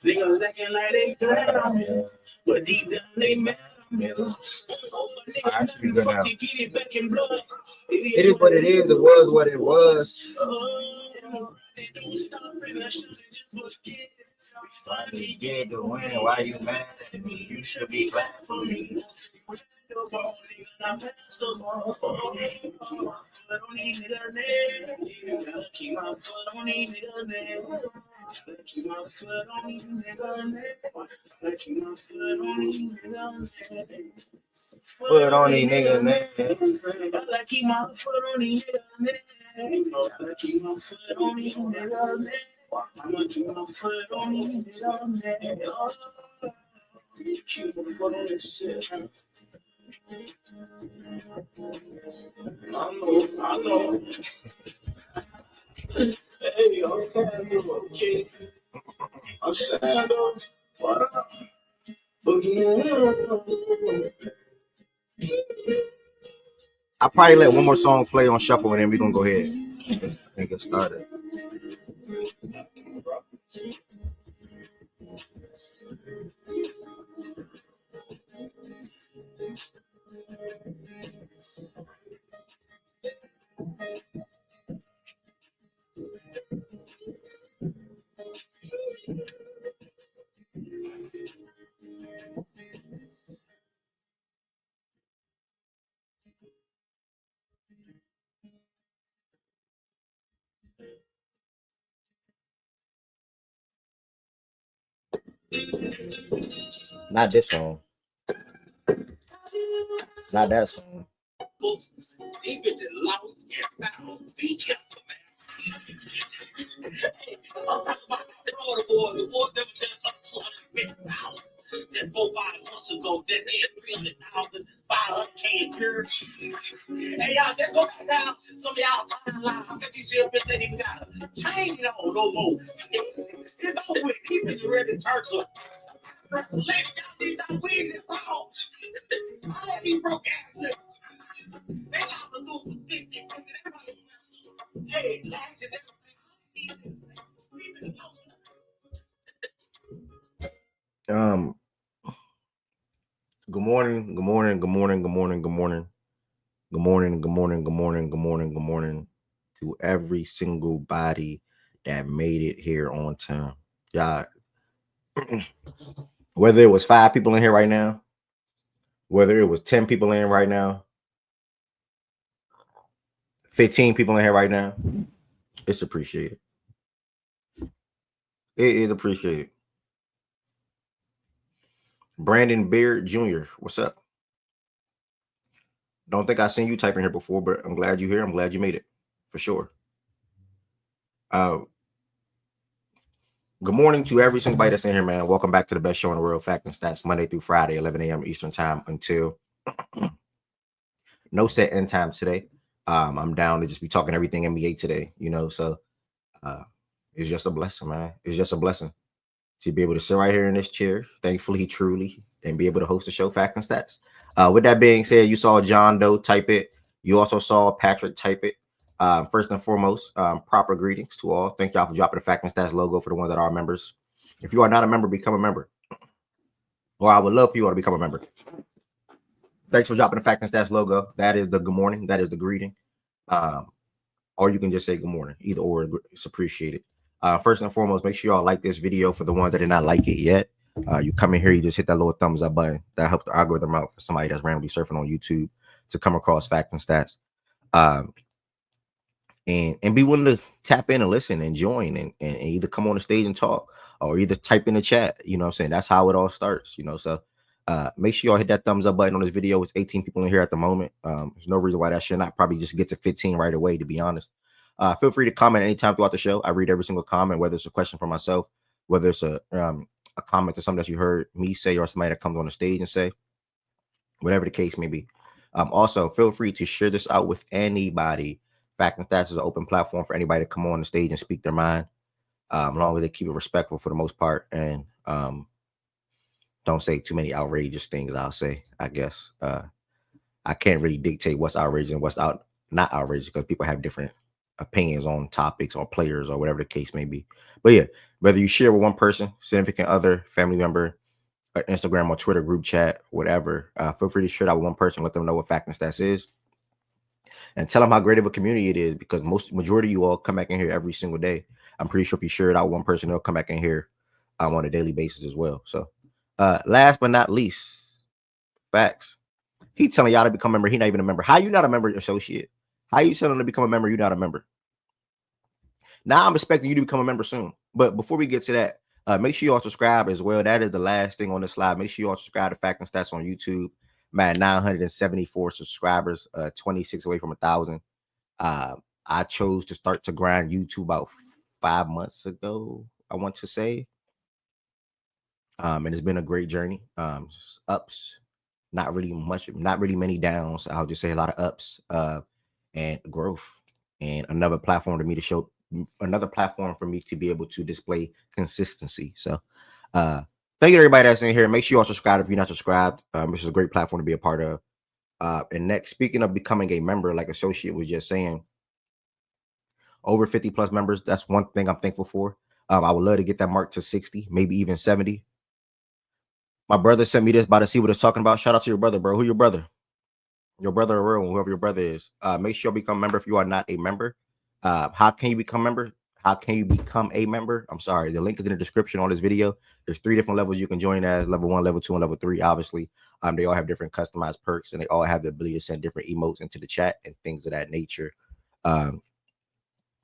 Niggas acting like they glad I'm here, but deep down they mad I'm here. Actually, good now. It is what it is. It was what it was. Finally get the win. Why you mad at me? You should be glad for me. Put on these niggas' name. I keep my foot on these niggas' name. I keep my foot on these niggas' name. I'ma keep my foot on these niggas' name. Keep my foot on this shit. I know. Hey, okay. I'm sad though. What up? I'll probably let one more song play on shuffle and then we're gonna go ahead and get started. Not this song. Not that song. I'm talking about the boy that was just up 250,000. Just 4-5 months ago, that had 300,000, 500K. Hey, y'all, just go back down. Some of y'all timeline. I bet you still bitch ain't even got a chain on no more. It's over with. He bitch ready to church up. Let y'all need that weed and fall. All that be broke ass niggas. They got to do some 50. Hey, last year, Good morning, good morning, good morning, good morning, good morning, good morning, good morning, good morning, good morning, good morning to every single body that made it here on time. Y'all, whether it was 5 people in here right now, whether it was 10 people in right now, 15 people in here right now, it's appreciated. It is appreciated. Brandon Beard Jr., what's up? Don't think I seen you typing here before, but I'm glad you're here. I'm glad you made it, for sure. Good morning to every single body that's in here, man. Welcome back to the best show in the world, Fact and Stats, Monday through Friday, 11 a.m. Eastern time until no set end time today. I'm down to just be talking everything NBA today, so it's just a blessing, man. It's just a blessing to be able to sit right here in this chair, thankfully, truly, and be able to host the show, Fact and Stats. With that being said, you saw John Doe type it. You also saw Patrick type it. First and foremost, proper greetings to all. Thank y'all for dropping the Fact and Stats logo for the ones that are members. If you are not a member, become a member. Or I would love for you all to become a member. Thanks for dropping the Fact and Stats logo. That is the good morning. That is the greeting. Or you can just say good morning. Either or, it's appreciated. First and foremost, make sure y'all like this video for the ones that did not like it yet. You come in here, you just hit that little thumbs up button. That helps the algorithm out for somebody that's randomly surfing on YouTube to come across Fact and Stats. And be willing to tap in and listen and join and either come on the stage and talk or either type in the chat. You know what I'm saying? That's how it all starts, So make sure y'all hit that thumbs up button on this video. It's 18 people in here at the moment. There's no reason why that should not probably just get to 15 right away, to be honest. Feel free to comment anytime throughout the show. I read every single comment, whether it's a question for myself, whether it's a comment to something that you heard me say or somebody that comes on the stage and say, whatever the case may be. Also, feel free to share this out with anybody. Fact and Stats is an open platform for anybody to come on the stage and speak their mind, as long as they keep it respectful for the most part and don't say too many outrageous things. I'll say, I guess I can't really dictate what's outrageous and what's not outrageous because people have different opinions on topics or players or whatever the case may be. But yeah, whether you share with one person, significant other, family member, Instagram or Twitter group chat, whatever, feel free to share that with one person. Let them know what Fact and Stats is, and tell them how great of a community it is. Because majority of you all come back in here every single day. I'm pretty sure if you share it out with one person, they'll come back in here on a daily basis as well. So, last but not least, facts. He telling y'all to become a member. He not even a member. How you not a member, associate? How you telling him to become a member? You not a member. Now I'm expecting you to become a member soon. But before we get to that, make sure you all subscribe as well. That is the last thing on the slide. Make sure you all subscribe to Fact and Stats on YouTube. Man, 974 subscribers, 26 away from 1,000. I chose to start to grind YouTube about 5 months ago, I want to say. And it's been a great journey. Ups, not really many downs. I'll just say a lot of ups, and growth, and another platform for me to be able to display consistency. So thank you to everybody that's in here. Make sure you all subscribe if you're not subscribed. This is a great platform to be a part of. And next, speaking of becoming a member, like Associate was just saying, over 50 plus members, that's one thing I'm thankful for. I would love to get that mark to 60, maybe even 70. My brother sent me this, about to see what it's talking about. Shout out to your brother, bro. Who your brother? Your brother or real one, whoever your brother is. Make sure you become a member if you are not a member. How can you become a member? How can you become a member? I'm sorry. The link is in the description on this video. There's 3 different levels you can join as: level 1, level 2, and level 3. Obviously, they all have different customized perks, and they all have the ability to send different emotes into the chat and things of that nature.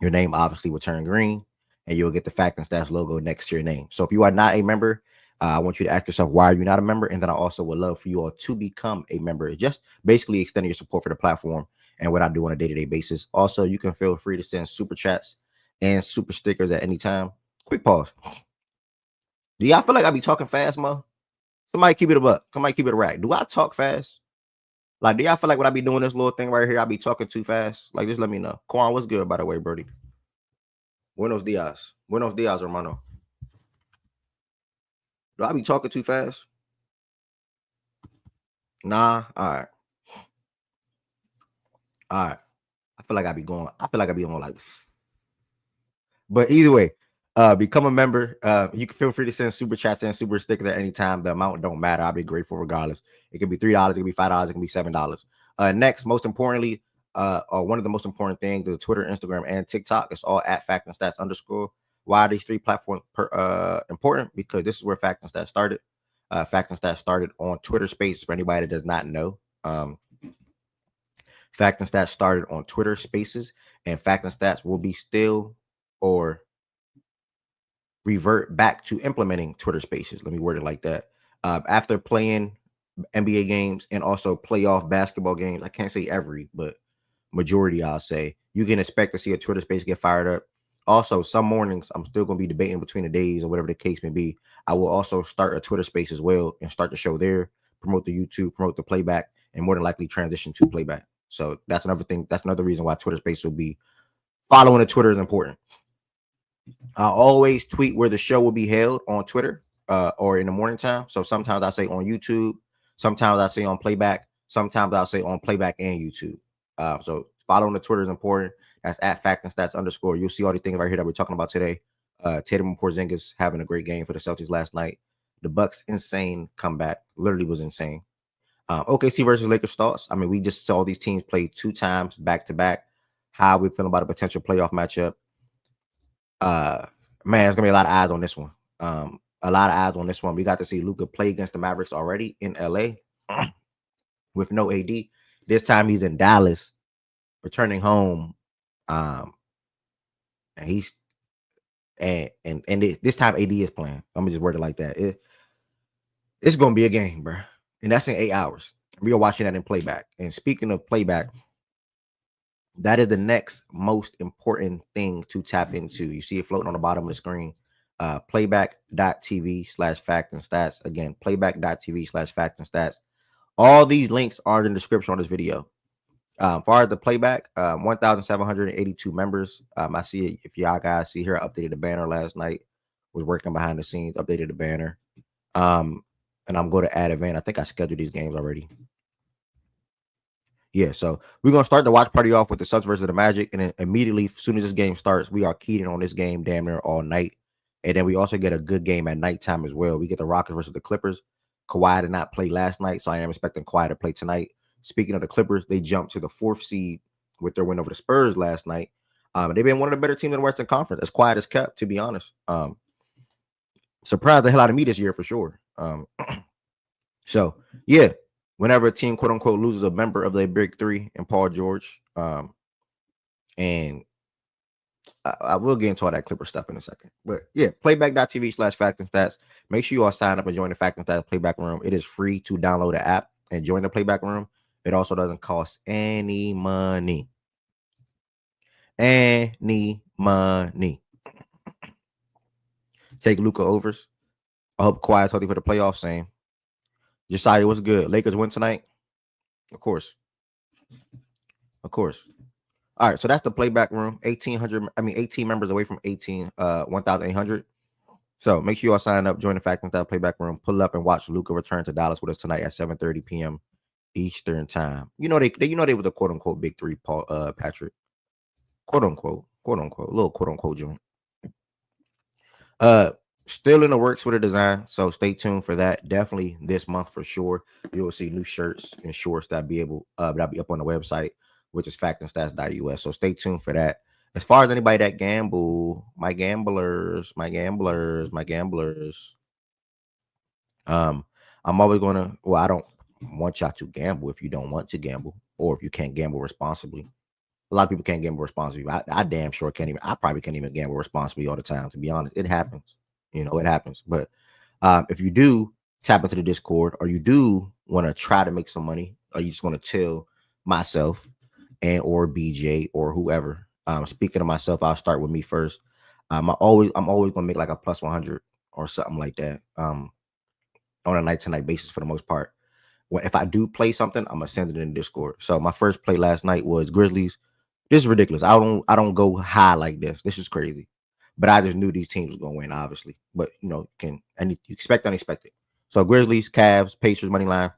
Your name obviously will turn green, and you'll get the Fact and Stats logo next to your name. So if you are not a member, I want you to ask yourself, why are you not a member? And then I also would love for you all to become a member. Just basically extending your support for the platform and what I do on a day-to-day basis. Also, you can feel free to send super chats and super stickers at any time. Quick pause. Do y'all feel like I be talking fast, Mo? Somebody keep it a buck. Somebody keep it a rack. Do I talk fast? Like, do y'all feel like when I be doing this little thing right here, I be talking too fast? Like, just let me know. Quan, what's good, by the way, Brody? Buenos dias. Buenos dias, hermano. Do I be talking too fast? Nah. All right. All right. I feel like I be on like, but either way, become a member. You can feel free to send super chats and super stickers at any time. The amount don't matter. I'll be grateful regardless. It could be $3, it could be $5, it can be $7. Next, most importantly, or one of the most important things, the Twitter, Instagram, and TikTok, it's all at Fact and Stats _ Why are these 3 platforms important? Because this is where Fact and Stats started. Fact and Stats started on Twitter Space. For anybody that does not know, Fact and Stats started on Twitter Spaces, and Fact and Stats will be still or revert back to implementing Twitter Spaces. Let me word it like that. After playing NBA games and also playoff basketball games, I can't say every, but majority, I'll say, you can expect to see a Twitter Space get fired up. Also, some mornings, I'm still going to be debating between the days or whatever the case may be. I will also start a Twitter Space as well and start the show there, promote the YouTube, promote the playback, and more than likely transition to playback. So that's another thing. That's another reason why Twitter Space will be following the Twitter is important. I always tweet where the show will be held on Twitter or in the morning time. So sometimes I say on YouTube, sometimes I say on playback, sometimes I'll say on playback and YouTube. So following the Twitter is important. That's at Fact and Stats _ You'll see all the things right here that we're talking about today. Tatum and Porzingis having a great game for the Celtics last night. The Bucks insane comeback, literally was insane. OKC versus Lakers thoughts. I mean, we just saw these teams play 2 times back to back. How we feeling about a potential playoff matchup? Man, there's gonna be a lot of eyes on this one. A lot of eyes on this one. We got to see Luka play against the Mavericks already in LA with no AD. This time he's in Dallas, returning home. And he's and this time AD is playing. I'm gonna just word it like that. It's gonna be a game, bro. And that's in 8 hours. We are watching that in playback. And speaking of playback, that is the next most important thing to tap into. You see it floating on the bottom of the screen. Playback.tv/Fact and Stats. Again, playback.tv/Fact and Stats. All these links are in the description on this video. As far as the playback, 1,782 members. I see it. If y'all guys see here, I updated the banner last night. Was working behind the scenes, updated the banner. And I'm going to add event. I think I scheduled these games already. Yeah, so we're gonna start the watch party off with the Suns versus the Magic, and then immediately, as soon as this game starts, we are keyed in on this game damn near all night. And then we also get a good game at nighttime as well. We get the Rockets versus the Clippers. Kawhi did not play last night, so I am expecting Kawhi to play tonight. Speaking of the Clippers, they jumped to the 4th seed with their win over the Spurs last night. They've been one of the better teams in the Western Conference, as quiet as kept, to be honest. Surprised the hell out of me this year for sure. So yeah, whenever a team quote unquote loses a member of their big three and Paul George, and I will get into all that Clipper stuff in a second. But yeah, playback.tv/facts and stats. Make sure you all sign up and join the Fact and Stats Playback Room. It is free to download the app and join the Playback Room. It also doesn't cost any money. Any money. Take Luka overs. I hope Kawhi is healthy for the playoffs. Same. Josiah, what's good? Lakers win tonight? Of course. Of course. All right, so that's the playback room. 18 members away from 1,800. So make sure you all sign up, join the Fact and Stats Playback Room, pull up and watch Luka return to Dallas with us tonight at 7:30 p.m. Eastern time. You know they were the quote unquote big three, Paul Patrick. Quote unquote, little quote unquote joint. Still in the works with a design, so stay tuned for that. Definitely this month for sure. You will see new shirts and shorts that'll be up on the website, which is factandstats.us. So stay tuned for that. As far as anybody that gamble, my gamblers. I'm always gonna. Well, I don't want y'all to gamble if you don't want to gamble, or if you can't gamble responsibly. A lot of people can't gamble responsibly. I damn sure can't even. I probably can't even gamble responsibly all the time. To be honest, it happens. It happens. But if you do tap into the Discord, or you do want to try to make some money, or you just want to tell myself and or BJ or whoever. Speaking of myself, I'll start with me first. I'm always gonna make like a plus 100 or something like that. On a night to night basis for the most part. If I do play something, I'm gonna send it in Discord. So my first play last night was Grizzlies. This is ridiculous. I don't go high like this. This is crazy. But I just knew these teams were gonna win, obviously. But you expect unexpected. So Grizzlies, Cavs, Pacers, money line.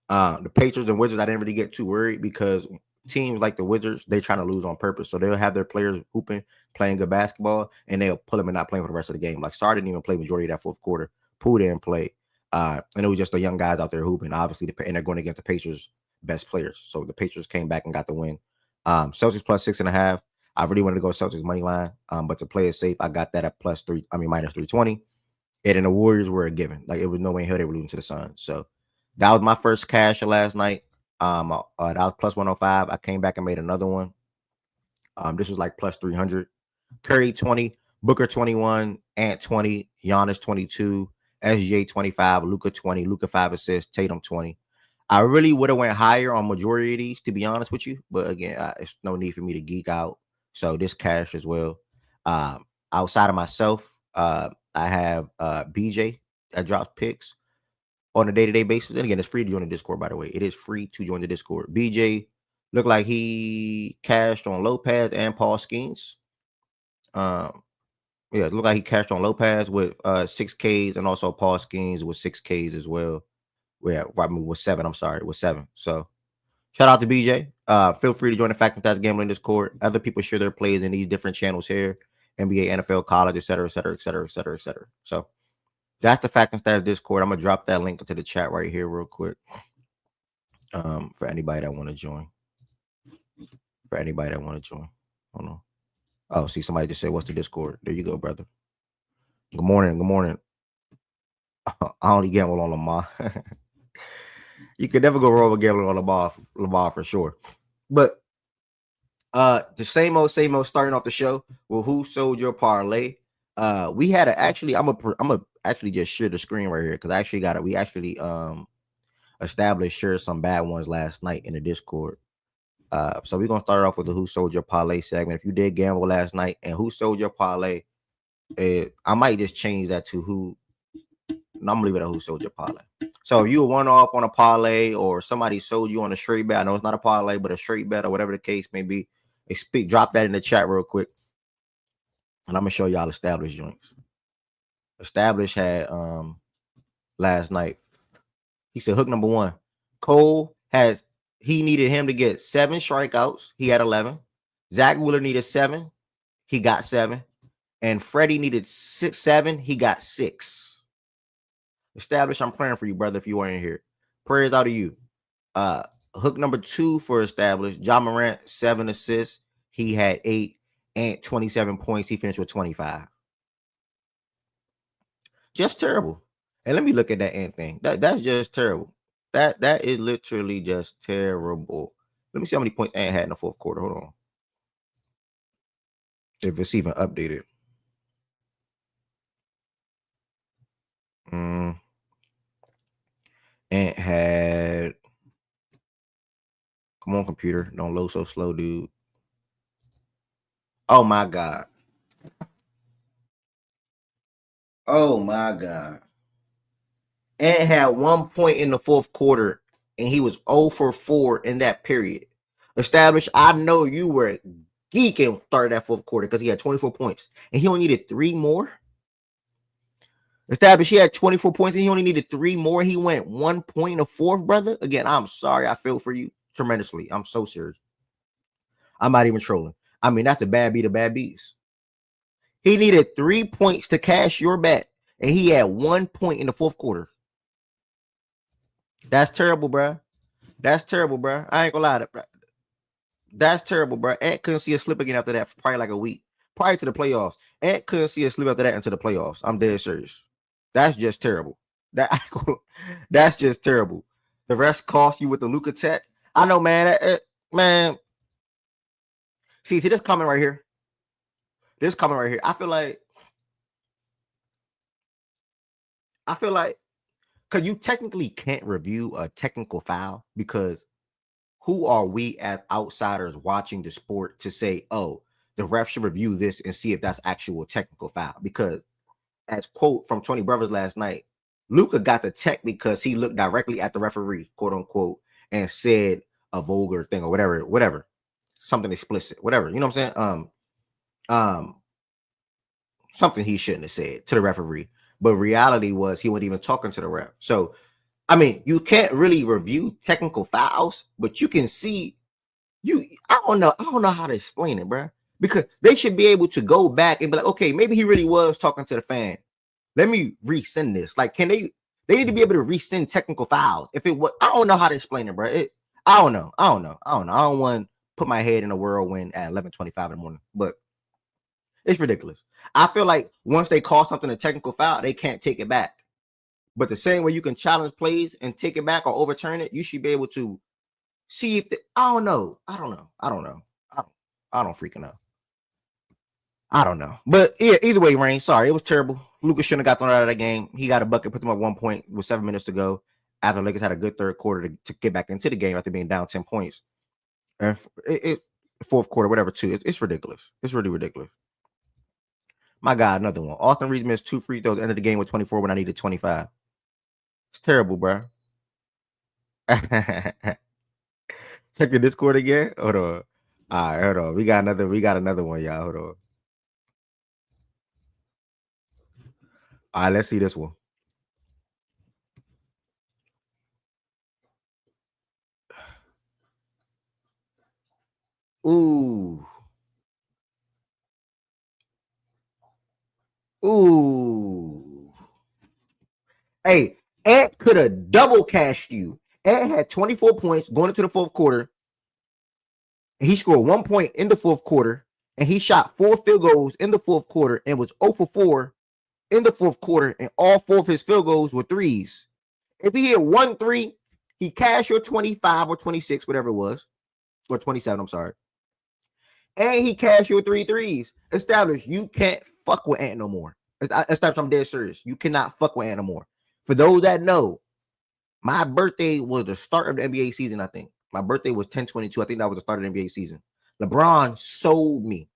The Pacers and Wizards, I didn't really get too worried because teams like the Wizards, they're trying to lose on purpose. So they'll have their players hooping, playing good basketball, and they'll pull them and not playing for the rest of the game. Like Sarr didn't even play majority of that fourth quarter. Poole didn't play. And it was just the young guys out there hooping. Obviously, and they're going against the Pacers' best players. So the Pacers came back and got the win. Celtics plus 6.5. I really wanted to go Celtics money line, but to play it safe, I got that at minus 320. And the Warriors were a given. Like it was no way in hell they were losing to the Suns. So that was my first cash last night. That was plus 105. I came back and made another one. This was like plus 300. Curry 20, Booker 21, Ant 20, Giannis 22, SGA 25, Luka 20, Luka 5 assists, Tatum 20. I really would have went higher on majority of these, to be honest with you. But again, it's no need for me to geek out. So this cash as well. Outside of myself, I have BJ that drops picks on a day-to-day basis. And again, it's free to join the Discord, by the way. It is free to join the Discord. BJ looked like he cashed on Lopez and Paul Skeens. Yeah, it looked like he cashed on Lopez with 6Ks and also Paul Skeens with 6Ks as well. Yeah, with 7. I'm sorry, with 7. So shout out to BJ. Feel free to join the Fact and Stats Gambling Discord. Other people share their plays in these different channels here: NBA, NFL, college, etc., etc., etc., etc., etc. So that's the Fact and Stats Discord. I'm gonna drop that link into the chat right here, real quick. For anybody that want to join. Hold on. Oh, see, somebody just said, "What's the Discord?" There you go, brother. Good morning. I only gamble on Lamar. You could never go wrong with gambling on Lamar for sure. But the same old starting off the show. Well, who sold your parlay? We had I'm a actually just share the screen right here because I actually got it. We actually established some bad ones last night in the Discord. So we're gonna start off with the who sold your parlay segment. If you did gamble last night and who sold your parlay, I might just change that to who. I'm gonna leave it at who sold your parlay. So if you were one off on a parlay or somebody sold you on a straight bet, I know it's not a parlay, but a straight bet or whatever the case may be, drop that in the chat real quick. And I'm gonna show y'all established joints. Established had last night. He said hook number 1. Cole has he needed him to get 7 strikeouts. He had 11. Zach Wheeler needed 7. He got 7. And Freddie needed 7. He got 6. Established, I'm praying for you, brother, if you weren't here. Prayers out of you. Hook number 2 for Established. John Morant, 7 assists. He had 8 and 27 points. He finished with 25. Just terrible. And let me look at that Ant thing. That's just terrible. That is literally just terrible. Let me see how many points Ant had in the fourth quarter. Hold on. If it's even updated. Ant had. Come on, computer. Don't load so slow, dude. Oh my God. Oh my God. Ant had 1 point in the fourth quarter, and he was 0 for 4 in that period. Established, I know you were geeking started that fourth quarter because he had 24 points, and he only needed 3 more. Established, he had 24 points, and he only needed 3 more. He went 1 point in the fourth, brother. Again, I'm sorry. I feel for you tremendously. I'm so serious. I'm not even trolling. I mean, that's a bad beat of bad beats. He needed 3 points to cash your bet, and he had 1 point in the fourth quarter. That's terrible, bro. That's terrible, bro. I ain't gonna lie to bro. That's terrible, bro. Ant couldn't see a slip again after that for probably like a week. Prior to the playoffs. Ant couldn't see a slip after that into the playoffs. I'm dead serious. That's just terrible. That's just terrible. The rest cost you with the Luka tech. I know, man. Man. See this comment right here. This comment right here. I feel like because you technically can't review a technical foul because who are we as outsiders watching the sport to say, oh, the ref should review this and see if that's actual technical foul? Because as quote from 20 Brothers last night, Luka got the tech because he looked directly at the referee, quote unquote, and said a vulgar thing or whatever, something explicit, whatever. You know what I'm saying? Something he shouldn't have said to the referee. But reality was he wasn't even talking to the ref. So, I mean, you can't really review technical fouls, but you can see I don't know how to explain it, bro. Because they should be able to go back and be like, okay, maybe he really was talking to the fan. Let me resend this. Like, can they need to be able to resend technical fouls. If it was, I don't know how to explain it, bro. I don't know. I don't want to put my head in a whirlwind at 11:25 in the morning, but it's ridiculous. I feel like once they call something a technical foul, they can't take it back. But the same way you can challenge plays and take it back or overturn it, you should be able to see if I don't know. I don't freaking know. I don't know. But yeah, either way, Rain, sorry, it was terrible. Luka shouldn't have got thrown out of that game. He got a bucket, put them up 1 point with 7 minutes to go. After Lakers had a good third quarter to get back into the game after being down 10 points. And fourth quarter, whatever, too. It's ridiculous. It's really ridiculous. My God, another one. Austin Reeves missed 2 free throws at the end of the game with 24 when I needed 25. It's terrible, bro. Check the Discord again. Hold on. All right, hold on. We got another one, y'all. Hold on. All right, let's see this one. Ooh. Hey, Ant could have double cashed you. Ant had 24 points going into the fourth quarter. And he scored 1 point in the fourth quarter. And he shot 4 field goals in the fourth quarter and was 0 for 4 in the fourth quarter. And all 4 of his field goals were threes. If he hit 1 3, he cashed your 25 or 26, whatever it was. Or 27, I'm sorry. And he cashed your 3 threes. Established, you can't fuck with Ant no more. Established, I'm dead serious. You cannot fuck with Ant no more. For those that know, my birthday was the start of the NBA season, I think. My birthday was 10/22. I think that was the start of the NBA season. LeBron sold me.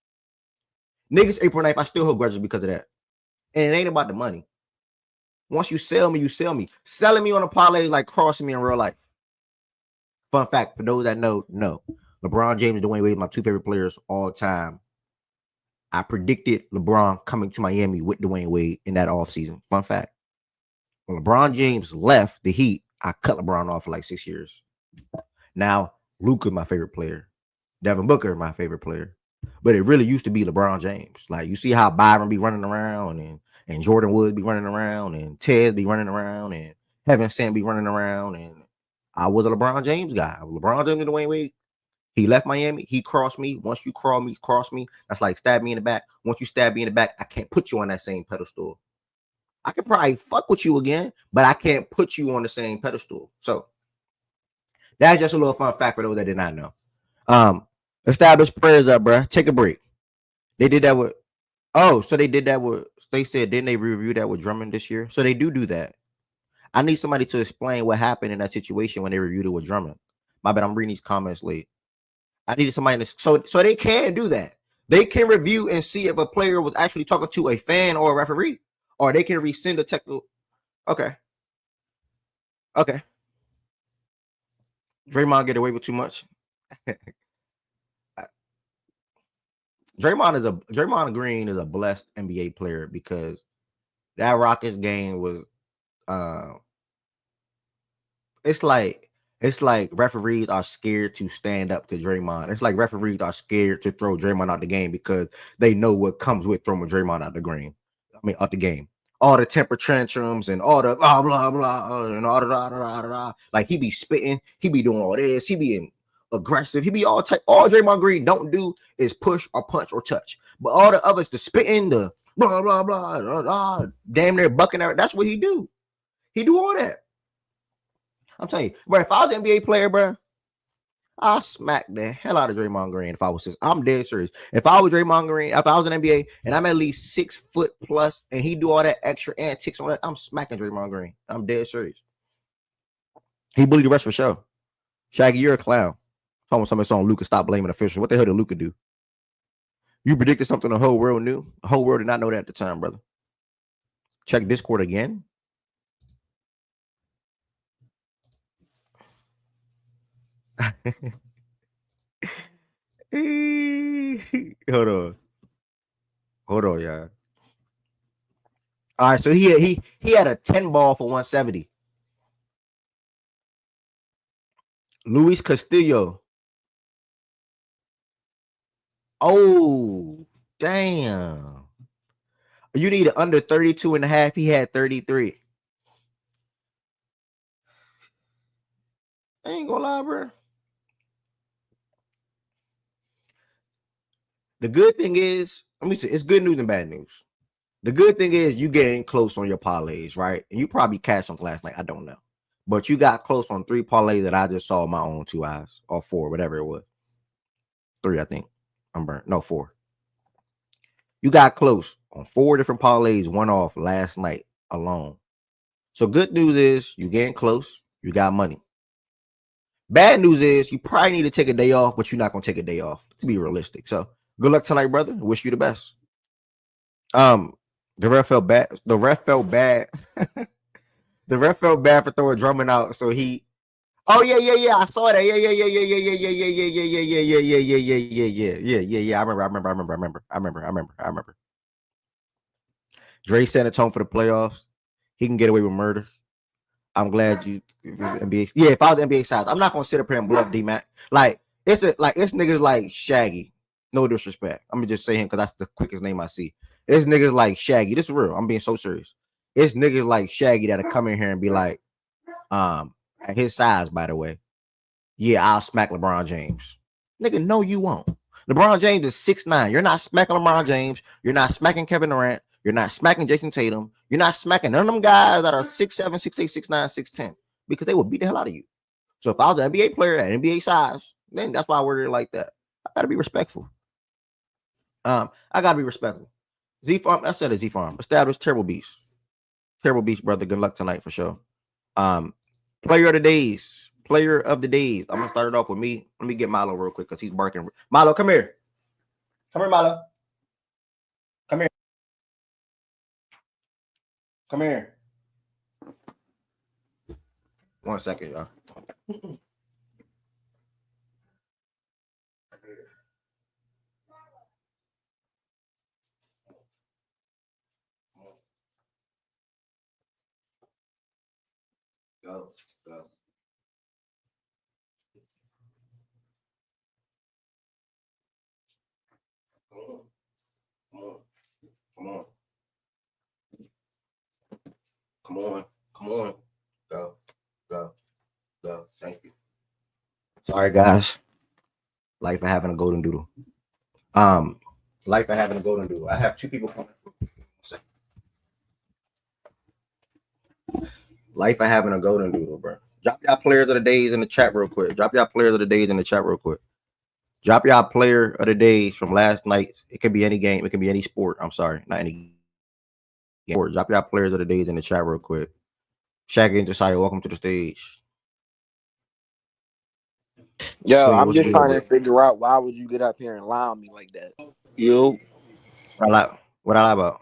Niggas April 9th, I still hold grudges because of that. And it ain't about the money. Once you sell me, you sell me. Selling me on a parlay is like crossing me in real life. Fun fact, for those that know, no. LeBron James and Dwayne Wade are my 2 favorite players all time. I predicted LeBron coming to Miami with Dwayne Wade in that offseason. Fun fact. When LeBron James left the Heat, I cut LeBron off for like 6 years. Now, Luka, my favorite player. Devin Booker, my favorite player. But it really used to be LeBron James. Like you see how Byron be running around and Jordan Wood be running around and Ted be running around and Heaven Sent be running around. And I was a LeBron James guy. LeBron James in the way he left Miami. He crossed me. Once you cross me. That's like stab me in the back. Once you stab me in the back, I can't put you on that same pedestal. I can probably fuck with you again, but I can't put you on the same pedestal. So that's just a little fun fact for those that did not know. Established prayers up, bro. Take a break. They did that with. Oh, so they did that with. They said didn't they review that with Drummond this year? So they do that. I need somebody to explain what happened in that situation when they reviewed it with Drummond. My bad. I'm reading these comments late. I needed somebody to so they can do that. They can review and see if a player was actually talking to a fan or a referee, or they can rescind a technical. Okay. Okay. Draymond get away with too much. Draymond Green is a blessed NBA player because that Rockets game was uh it's like referees are scared to stand up to Draymond. It's like referees are scared to throw Draymond out the game because they know what comes with throwing Draymond out the game. Out the game. All the temper tantrums and all the blah blah blah and all the blah, blah, blah, blah. Like he be spitting, he be doing all this, he be aggressive, he be all type. All Draymond Green don't do is push or punch or touch, but all the others, the spitting, the blah blah blah, blah, blah damn near bucking out. That's what he do. He do all that. I'm telling you, bro. If I was an NBA player, bro, I'll smack the hell out of Draymond Green. If I was I'm dead serious. If I was Draymond Green, if I was an NBA and I'm at least 6 foot plus and he do all that extra antics on that, I'm smacking Draymond Green. I'm dead serious. He bullied the rest for sure. Shaggy, you're a clown. Somebody saw Luka stop blaming officials. What the hell did Luka do? You predicted something the whole world knew. The whole world did not know that at the time, brother. Check Discord again. Hold on, y'all. All right, so he had a 10 ball for 170. Luis Castillo. Oh, damn. You need under 32 and a half. He had 33. I ain't gonna lie, bro. The good thing is, let me say, it's good news and bad news. The good thing is you getting close on your parlays, right? And you probably cashed something last night. I don't know. But you got close on 3 parlays that I just saw with my own 2 eyes, or 4, whatever it was. 3, I think. I'm burnt. No, 4. You got close on 4 different parlays, one off last night alone. So good news is you getting close. You got money. Bad news is you probably need to take a day off, but you're not gonna take a day off to be realistic. So good luck tonight, brother. Wish you the best. The ref felt bad. The ref felt bad. The ref felt bad for throwing Drummond out. So he. Oh yeah. I saw that. Yeah. I remember. Dre set a tone for the playoffs. He can get away with murder. I'm glad you NBA. Yeah, if I was NBA size, I'm not gonna sit up here and bluff D Mac. Like it's niggas like Shaggy. No disrespect. I'm gonna just say him because that's the quickest name I see. It's niggas like Shaggy. This is real. I'm being so serious. It's niggas like Shaggy that'll come in here and be like, at his size, by the way, yeah, I'll smack LeBron James. Nigga, no, you won't. LeBron James is 6'9". You're not smacking LeBron James. You're not smacking Kevin Durant. You're not smacking Jason Tatum. You're not smacking none of them guys that are 6'7", 6'8", 6'9", 6'10", because they will beat the hell out of you. So if I was an NBA player at NBA size, then that's why I worded it like that. I gotta be respectful. I gotta be respectful. Z Farm, I said a Z Farm. Established Terrible Beast. Terrible Beast, brother. Good luck tonight for sure. Player of the days. Player of the days. I'm gonna start it off with me. Let me get Milo real quick because he's barking. Milo, come here. Come here, Milo. Come here. Come here. 1 second, y'all. Go. Come on. Come on. Come on. Go. Go. Go. Thank you. Sorry, guys. Life of having a golden doodle. Life of having a golden doodle. I have two people coming. Life of having a golden doodle, bro. Drop y'all players of the days in the chat real quick. Drop y'all players of the days in the chat real quick. Drop y'all player of the days from last night. It could be any game. It could be any sport. I'm sorry, not any sport. Drop y'all players of the days in the chat real quick. Shaggy and Josiah, welcome to the stage. Yo, Twin, I'm what's just good, trying to bro? figure out why would you get up here and lie on me like that? Yo, What I lie about?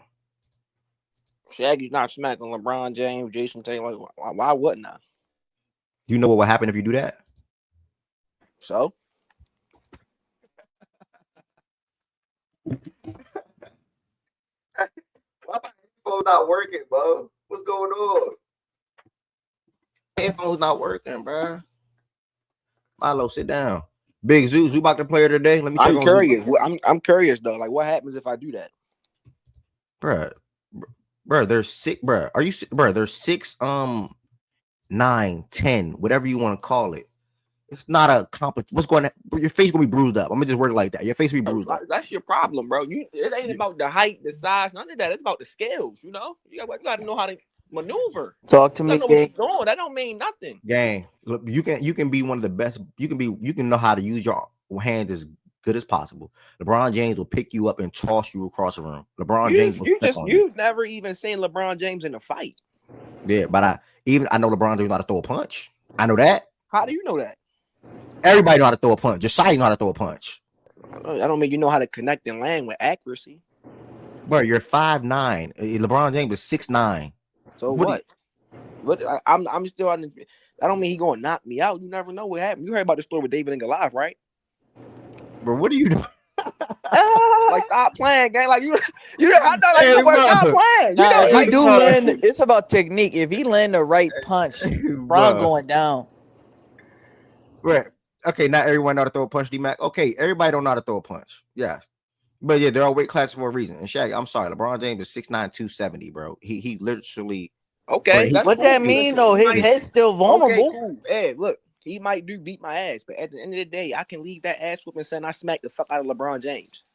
Shaggy's not smacking LeBron James, Jason Taylor. Why wouldn't I? You know what will happen if you do that? So Why my headphones not working, bro? What's going on? Headphones not working, bro. Milo, sit down. Big Zoo about the player today. Let me check I'm on curious. I'm curious though. Like, what happens if I do that? Bro, there's six, bro. Are you, bro? There's 6, 9, 10, whatever you want to call it. It's not a complex. What's going on? Your face gonna be bruised up. I'm gonna just word it like that. Your face will be bruised up. That's your problem, bro. It ain't about the height, the size, none of that. It's about the skills. You know, you got to know how to maneuver. talk to You me, gotta know what gang. you're doing. That don't mean nothing. Gang, look, you can be one of the best. You can know how to use your hands as good as possible. LeBron James will pick you up and toss you across the room. LeBron James will step on you. You've never even seen LeBron James in a fight. Yeah, but I know LeBron James know how to throw a punch. I know that. How do you know that? Everybody know how to throw a punch. Josiah know how to throw a punch. I don't mean you know how to connect and land with accuracy. Bro, you're 5'9". LeBron James is 6'9". So what? I'm still on. I don't mean he gonna knock me out. You never know what happened. You heard about the story with David and Goliath, right? Bro, what are you doing? Like, stop playing, gang. Like you I know, like, Hey, you bro. stop playing. You Nah, know, if like, he do land, it's about technique. If he land the right punch, Bron Bruh. going down. Right. Okay, not everyone know how to throw a punch, D-Mac. Okay, everybody don't know how to throw a punch. Yeah. But yeah, they're all weight classes for a reason. And Shaq, I'm sorry, LeBron James is 6'9", 270, bro. He literally. okay, that's What cool. that mean though? His head's still vulnerable. Okay, cool. Hey, look, he might beat my ass, but at the end of the day, I can leave that ass whooping saying I smacked the fuck out of LeBron James.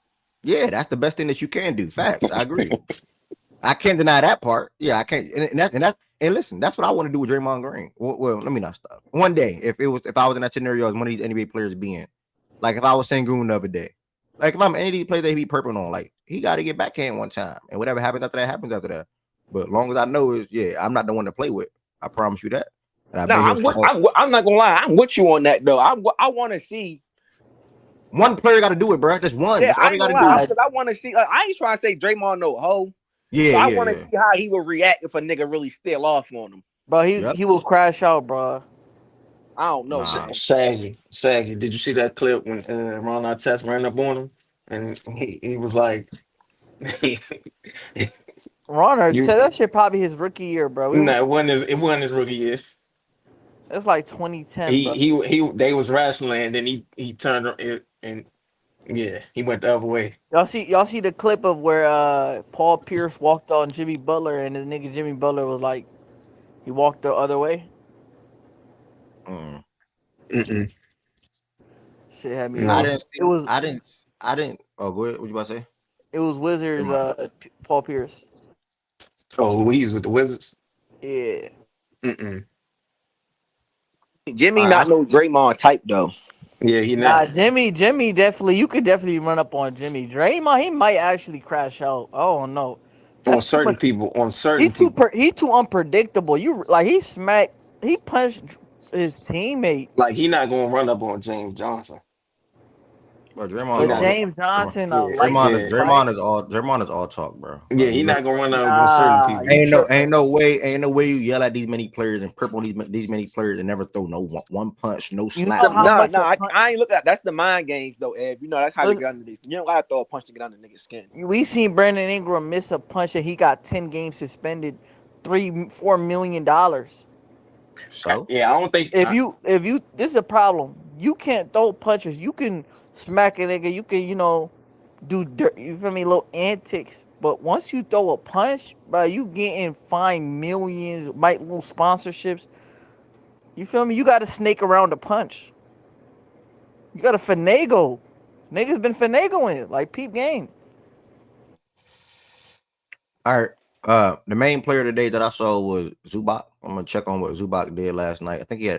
Yeah, that's the best thing that you can do. Facts. I agree. I can't deny that part. Yeah, I can't. And listen, that's what I want to do with Draymond Green. Well, let me not stop. One day, if I was in that scenario as one of these NBA players being, like if I was Sengun the other day, like if I'm any of these players that he be purple on, like he got to get backhand one time, and whatever happens after that happens after that. But as long as I know is, yeah, I'm not the one to play with. I promise you that. And I'm not gonna lie. I'm with you on that though. I want to see. One player got to do it, bro. Just one. Yeah, That's all I they ain't got to gonna lie. do. Because I want to see. I ain't trying to say Draymond no hoe. Yeah, so I want to see how he would react if a nigga really steal off on him. Bro, he will crash out, bro. I don't know. Nah. Shaggy. Did you see that clip when Ron Artest ran up on him and he was like, Ronner You- said that shit probably his rookie year, bro. "No, it wasn't his rookie year. It's like 2010, bro. They was wrestling and then he turned and yeah, he went the other way. Y'all see the clip of where Paul Pierce walked on Jimmy Butler and his nigga Jimmy Butler was like, he walked the other way. Mm-mm. Shit had me. No. I didn't. Oh, go ahead. What you about to say? It was Wizards. Paul Pierce. Oh, he's with the Wizards. Yeah. Mm-mm. Jimmy not no Draymond type though. Yeah, he Nah, not. Jimmy definitely. You could definitely run up on Jimmy. Draymond, he might actually crash out. Oh no. On certain people. He too unpredictable. He punched his teammate. Like he not gonna run up on James Johnson. Bro, But James Johnson, Draymond is all talk, bro. Yeah, he not gonna run up on certain people. Ain't no way you yell at these many players and purple these many players and never throw no one punch, no slap. I ain't look at that's the mind games though, Ed. You know that's how they get under these. You don't gotta throw a punch to get under niggas' skin. We seen Brandon Ingram miss a punch and he got 10 games suspended, $4 million. So yeah, I don't think if you this is a problem. You can't throw punches. You can smack a nigga. You can do dirt. You feel me? Little antics. But once you throw a punch, bro, you getting fined millions, might lose sponsorships. You feel me? You got to snake around the punch. You got to finagle. Niggas been finagling like peep game. All right. The main player today that I saw was Zubac. I'm gonna check on what Zubac did last night. I think he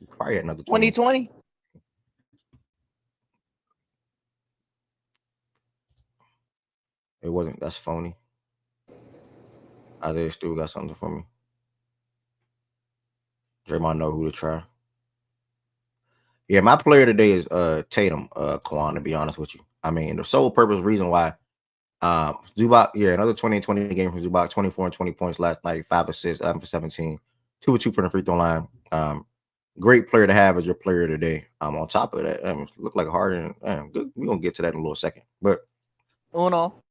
probably had another 20. 2020. It wasn't. That's phony. Isaiah still got something for me. Draymond know who to try. Yeah, my player today is Tatum, Kwan, to be honest with you. I mean, the sole purpose reason why Zubac, another 20-20 game from Zubac, 24 and 20 points last night, 5 assists, 11 for 17, 2 for 2 from the free throw line. Great player to have as your player today. On top of that, look like Harden. Good. We're gonna get to that in a little second. But Uno.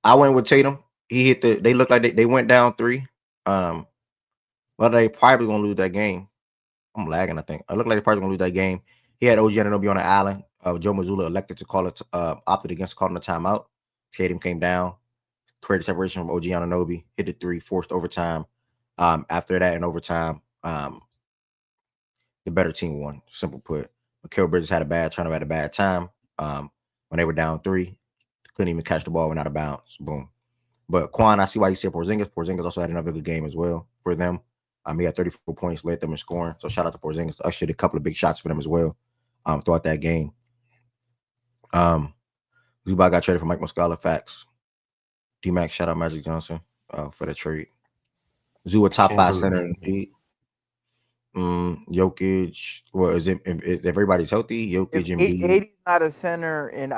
I went with Tatum. He hit they looked like they went down 3. Well, they probably gonna lose that game. I'm lagging, I think. I look like they're probably gonna lose that game. He had OG Anunoby on the island. Joe Mazzulla elected to call it, opted against calling the timeout. Tatum came down, created separation from OG Anunoby, hit the 3, forced overtime. After that, in overtime, the better team won. Simple put. Mikal Bridges had a bad time. When they were down 3, couldn't even catch the ball, went out of bounds. Boom. But Quan, I see why you said Porzingis. Porzingis also had another good game as well for them. He had 34 points, led them in scoring. So shout out to Porzingis. Ushered a couple of big shots for them as well throughout that game. Zubac got traded for Mike Muscala. Facts. D-Mac, shout out Magic Johnson for the trade. Zoo a top 5 center in the league. Jokic. Well, is everybody's healthy? Jokic, Embiid. 80's not a center, and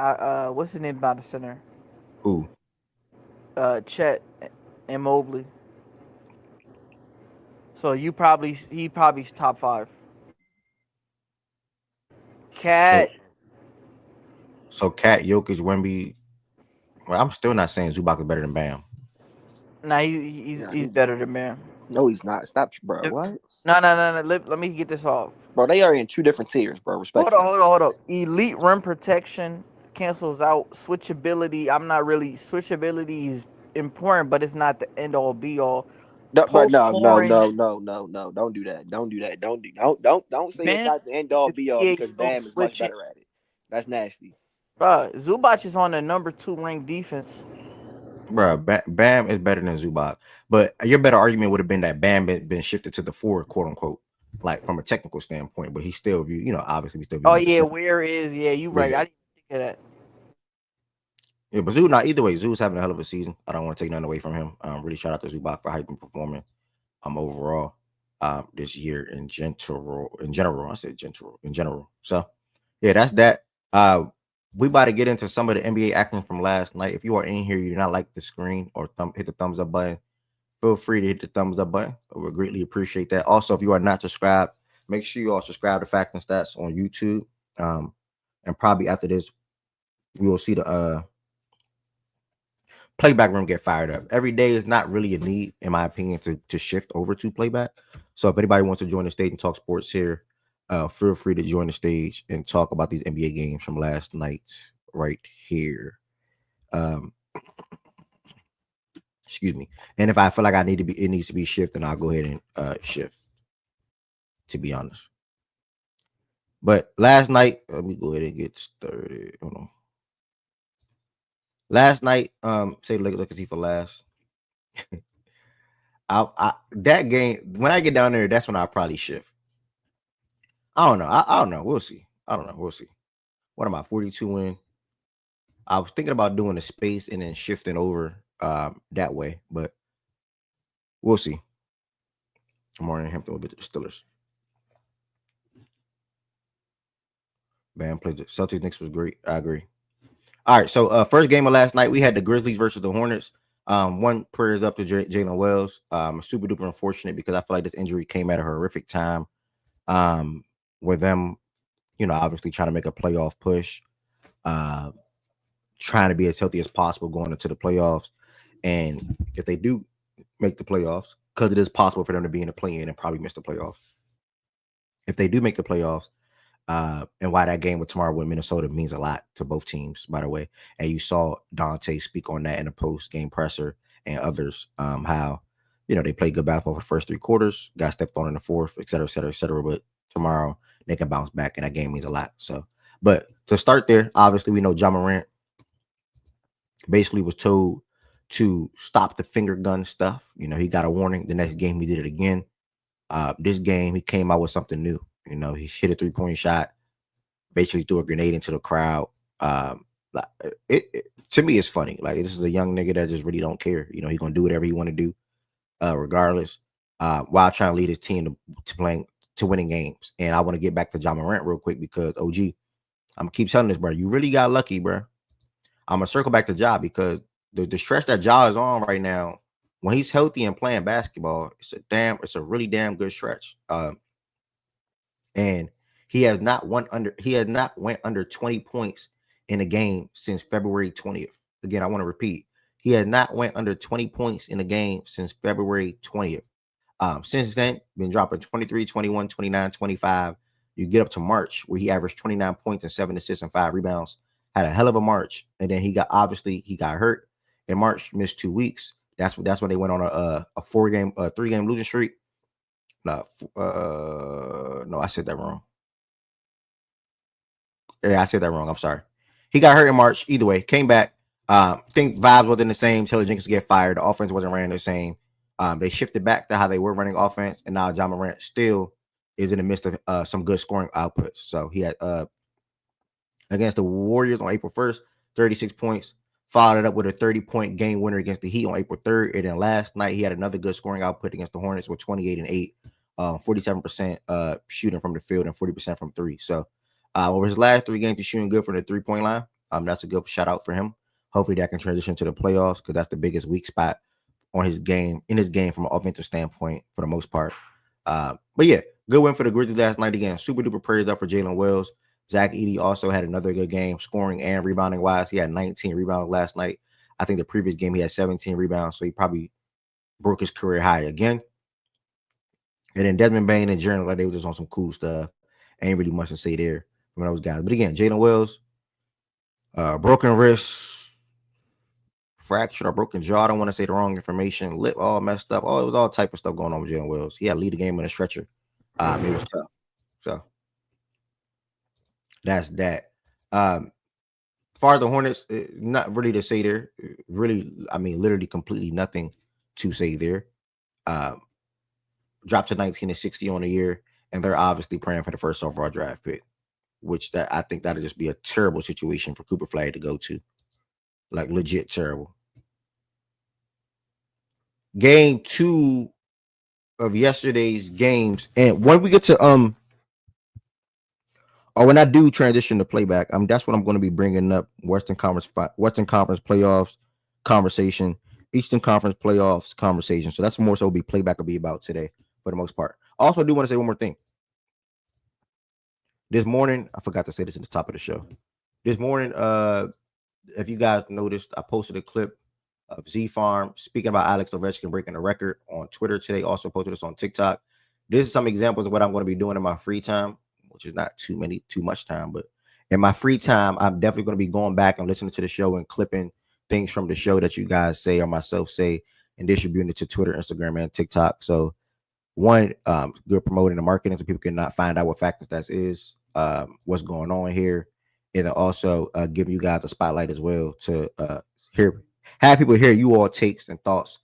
what's his name? Not a center. Who? Chet and Mobley. So he probably's top 5. Cat. So Cat, Jokic, Wemby. Well, I'm still not saying Zubac is better than Bam. Nah, he's better than Bam. No, he's not. Stop, bro. What? No. Let me get this off. Bro, they are in 2 different tiers, bro. Respect. Hold up. Elite rim protection cancels out switchability. Switchability is important, but it's not the end all be all. No. Don't do that. Don't say it's not the end all be all because Bam is much better at it. That's nasty. Bro, Zubac is on the number 2 ranked defense. Bro, Bam is better than Zubac. But your better argument would have been that Bam been shifted to the 4, quote unquote, like from a technical standpoint. But he still obviously we still view. Oh yeah, where is you right? I didn't think of that. Yeah, but Zoo, either way, Zoo's having a hell of a season. I don't want to take nothing away from him. Really shout out to Zubac for hyping performing overall this year in general. I said in general. So yeah, that's that. We about to get into some of the NBA action from last night. If you are in here, you do not like the screen or hit the thumbs up button, feel free to hit the thumbs up button. I would greatly appreciate that. Also, if you are not subscribed, make sure you all subscribe to Fact and Stats on YouTube. And probably after this, we will see the playback room get fired up. Every day is not really a need, in my opinion, to shift over to playback. So if anybody wants to join the stage and talk sports here, feel free to join the stage and talk about these NBA games from last night right here. Excuse me. And if I feel like it needs to be shifted, I'll go ahead and shift, to be honest. But last night, let me go ahead and get started. Hold on. Last night, say look at see for last. That game, when I get down there, that's when I'll probably shift. I don't know. I don't know. We'll see. I don't know. We'll see. What am I, 42 win? I was thinking about doing a space and then shifting over that way, but we'll see. I'm already in Hampton with the Steelers. Bam played the Celtics. Knicks was great. I agree. All right. So first game of last night, we had the Grizzlies versus the Hornets. One prayers up to Jalen Wells. Super duper unfortunate because I feel like this injury came at a horrific time. With them, obviously trying to make a playoff push, trying to be as healthy as possible going into the playoffs. And if they do make the playoffs, because it is possible for them to be in the play-in and probably miss the playoffs. If they do make the playoffs, And why that game with tomorrow with Minnesota means a lot to both teams, by the way. And you saw Dante speak on that in the post-game presser and others, how, they played good basketball for the first 3 quarters, got stepped on in the fourth, et cetera, et cetera, et cetera. But tomorrow they can bounce back, and that game means a lot. So, but to start there, obviously we know Ja Morant basically was told to stop the finger gun stuff. He got a warning. The next game he did it again. This game he came out with something new. He hit a 3-point shot, basically threw a grenade into the crowd. To me, it's funny. Like, this is a young nigga that just really don't care. He's gonna do whatever he want to do, regardless. While trying to lead his team to winning games. And I want to get back to Ja Morant real quick because OG, I'm gonna keep telling this, bro. You really got lucky, bro. I'm gonna circle back to Ja because the stretch that Ja is on right now, when he's healthy and playing basketball, it's a really damn good stretch. And he has not went under 20 points in a game since February 20th. Again, I want to repeat. He has not went under 20 points in a game since February 20th. Since then, been dropping 23, 21, 29, 25. You get up to March where he averaged 29 points and 7 assists and 5 rebounds. Had a hell of a March. And then he got hurt in March, missed 2 weeks. That's when they went on a 3-game losing streak. No, I said that wrong. Yeah, I said that wrong. I'm sorry. He got hurt in March. Either way, came back. Think vibes wasn't the same. Taylor Jenkins get fired. The offense wasn't running the same. They shifted back to how they were running offense, and now Ja Morant still is in the midst of some good scoring outputs. So he had against the Warriors on April 1st, 36 points. Followed it up with a 30-point game winner against the Heat on April 3rd. And then last night, he had another good scoring output against the Hornets with 28 and 8, 47% shooting from the field and 40% from 3. So over his last 3 games, he's shooting good from the 3-point line. That's a good shout out for him. Hopefully that can transition to the playoffs because that's the biggest weak spot on his game from an offensive standpoint for the most part. But yeah, good win for the Grizzlies last night again. Super duper praise up for Jalen Wells. Zach Edey also had another good game, scoring and rebounding wise. He had 19 rebounds last night. I think the previous game he had 17 rebounds, so he probably broke his career high again. And then Desmond Bane and Jaren, like, they were just on some cool stuff. Ain't really much to say there from those guys. But again, Jalen Wells, broken wrist, fractured or broken jaw. I don't want to say the wrong information. Lip all messed up. It was all type of stuff going on with Jalen Wells. He had to lead the game in a stretcher. It was tough. So that's that. As far as the Hornets, not really to say there. Really, I mean, literally completely nothing to say there. Dropped to 19 and 60 on the year, and they're obviously praying for the first overall draft pick, which I think that'll just be a terrible situation for Cooper Flag to go to. Like, legit terrible. Game 2 of yesterday's games, and when we get to when I do transition to playback, that's what I'm going to be bringing up. Western Conference playoffs conversation, Eastern Conference playoffs conversation. So that's more so be playback will be about today for the most part. Also, I do want to say one more thing. This morning, I forgot to say this at the top of the show. This morning, if you guys noticed, I posted a clip of Z Farm speaking about Alex Ovechkin breaking a record on Twitter today. Also posted this on TikTok. This is some examples of what I'm going to be doing in my free time, which is not too much time, but in my free time, I'm definitely going to be going back and listening to the show and clipping things from the show that you guys say or myself say and distributing it to Twitter, Instagram, and TikTok. So one, good promoting the marketing so people can not find out what Fact and Stats is, what's going on here, and also giving you guys a spotlight as well to have people hear you all takes and thoughts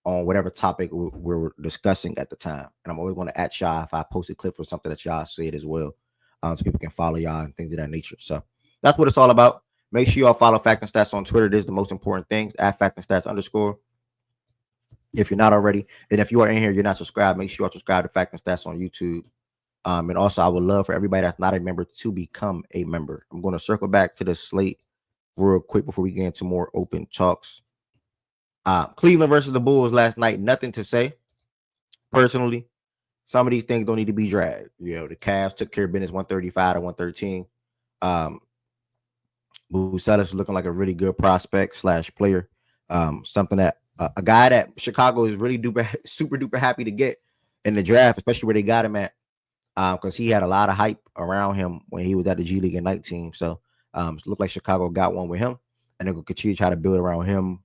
on whatever topic we're discussing at the time. And I'm always going to at y'all if I post a clip for something that y'all said as well, so people can follow y'all and things of that nature. So that's what it's all about. Make sure y'all follow Fact and Stats on Twitter. This is the most important thing. At Fact and Stats _ if you're not already. And if you are in here, you're not subscribed, make sure you subscribe to Fact and Stats on YouTube. And also, I would love for everybody that's not a member to become a member. I'm going to circle back to the slate real quick before we get into more open talks. Cleveland versus the Bulls last night. Nothing to say. Personally, some of these things don't need to be dragged. The Cavs took care of business 135 to 113. Bucelis is looking like a really good prospect / player. Something that a guy that Chicago is really super duper happy to get in the draft, especially where they got him at. because he had a lot of hype around him when he was at the G League Ignite team. So it looked like Chicago got one with him, and they're gonna continue to try to build around him.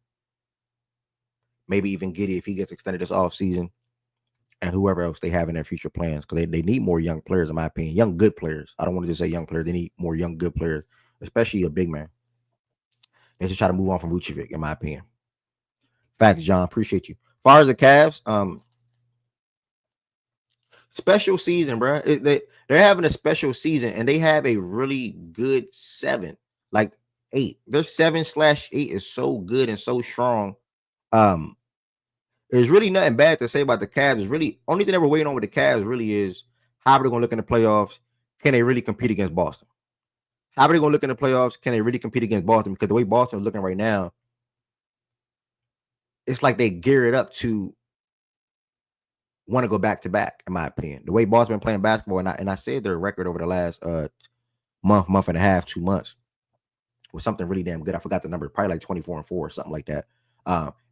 Maybe even Giddey if he gets extended this offseason, and whoever else they have in their future plans, because they need more young players, in my opinion. Young, good players. I don't want to just say young players. They need more young, good players, especially a big man. They should try to move on from Vucevic, in my opinion. Facts, John. Appreciate you. As far as the Cavs, special season, bro. They're having a special season, and they have a really good 7, like 8. Their 7/8 is so good and so strong. There's really nothing bad to say about the Cavs. It's really only thing that we're waiting on with the Cavs really is how are they going to look in the playoffs? Can they really compete against Boston? How are they going to look in the playoffs? Can they really compete against Boston? Because the way Boston is looking right now, it's like they gear it up to want to go back to back, in my opinion. The way Boston been playing basketball, and I said their record over the last month and a half, 2 months was something really damn good. I forgot the number, probably like 24-4 or something like that.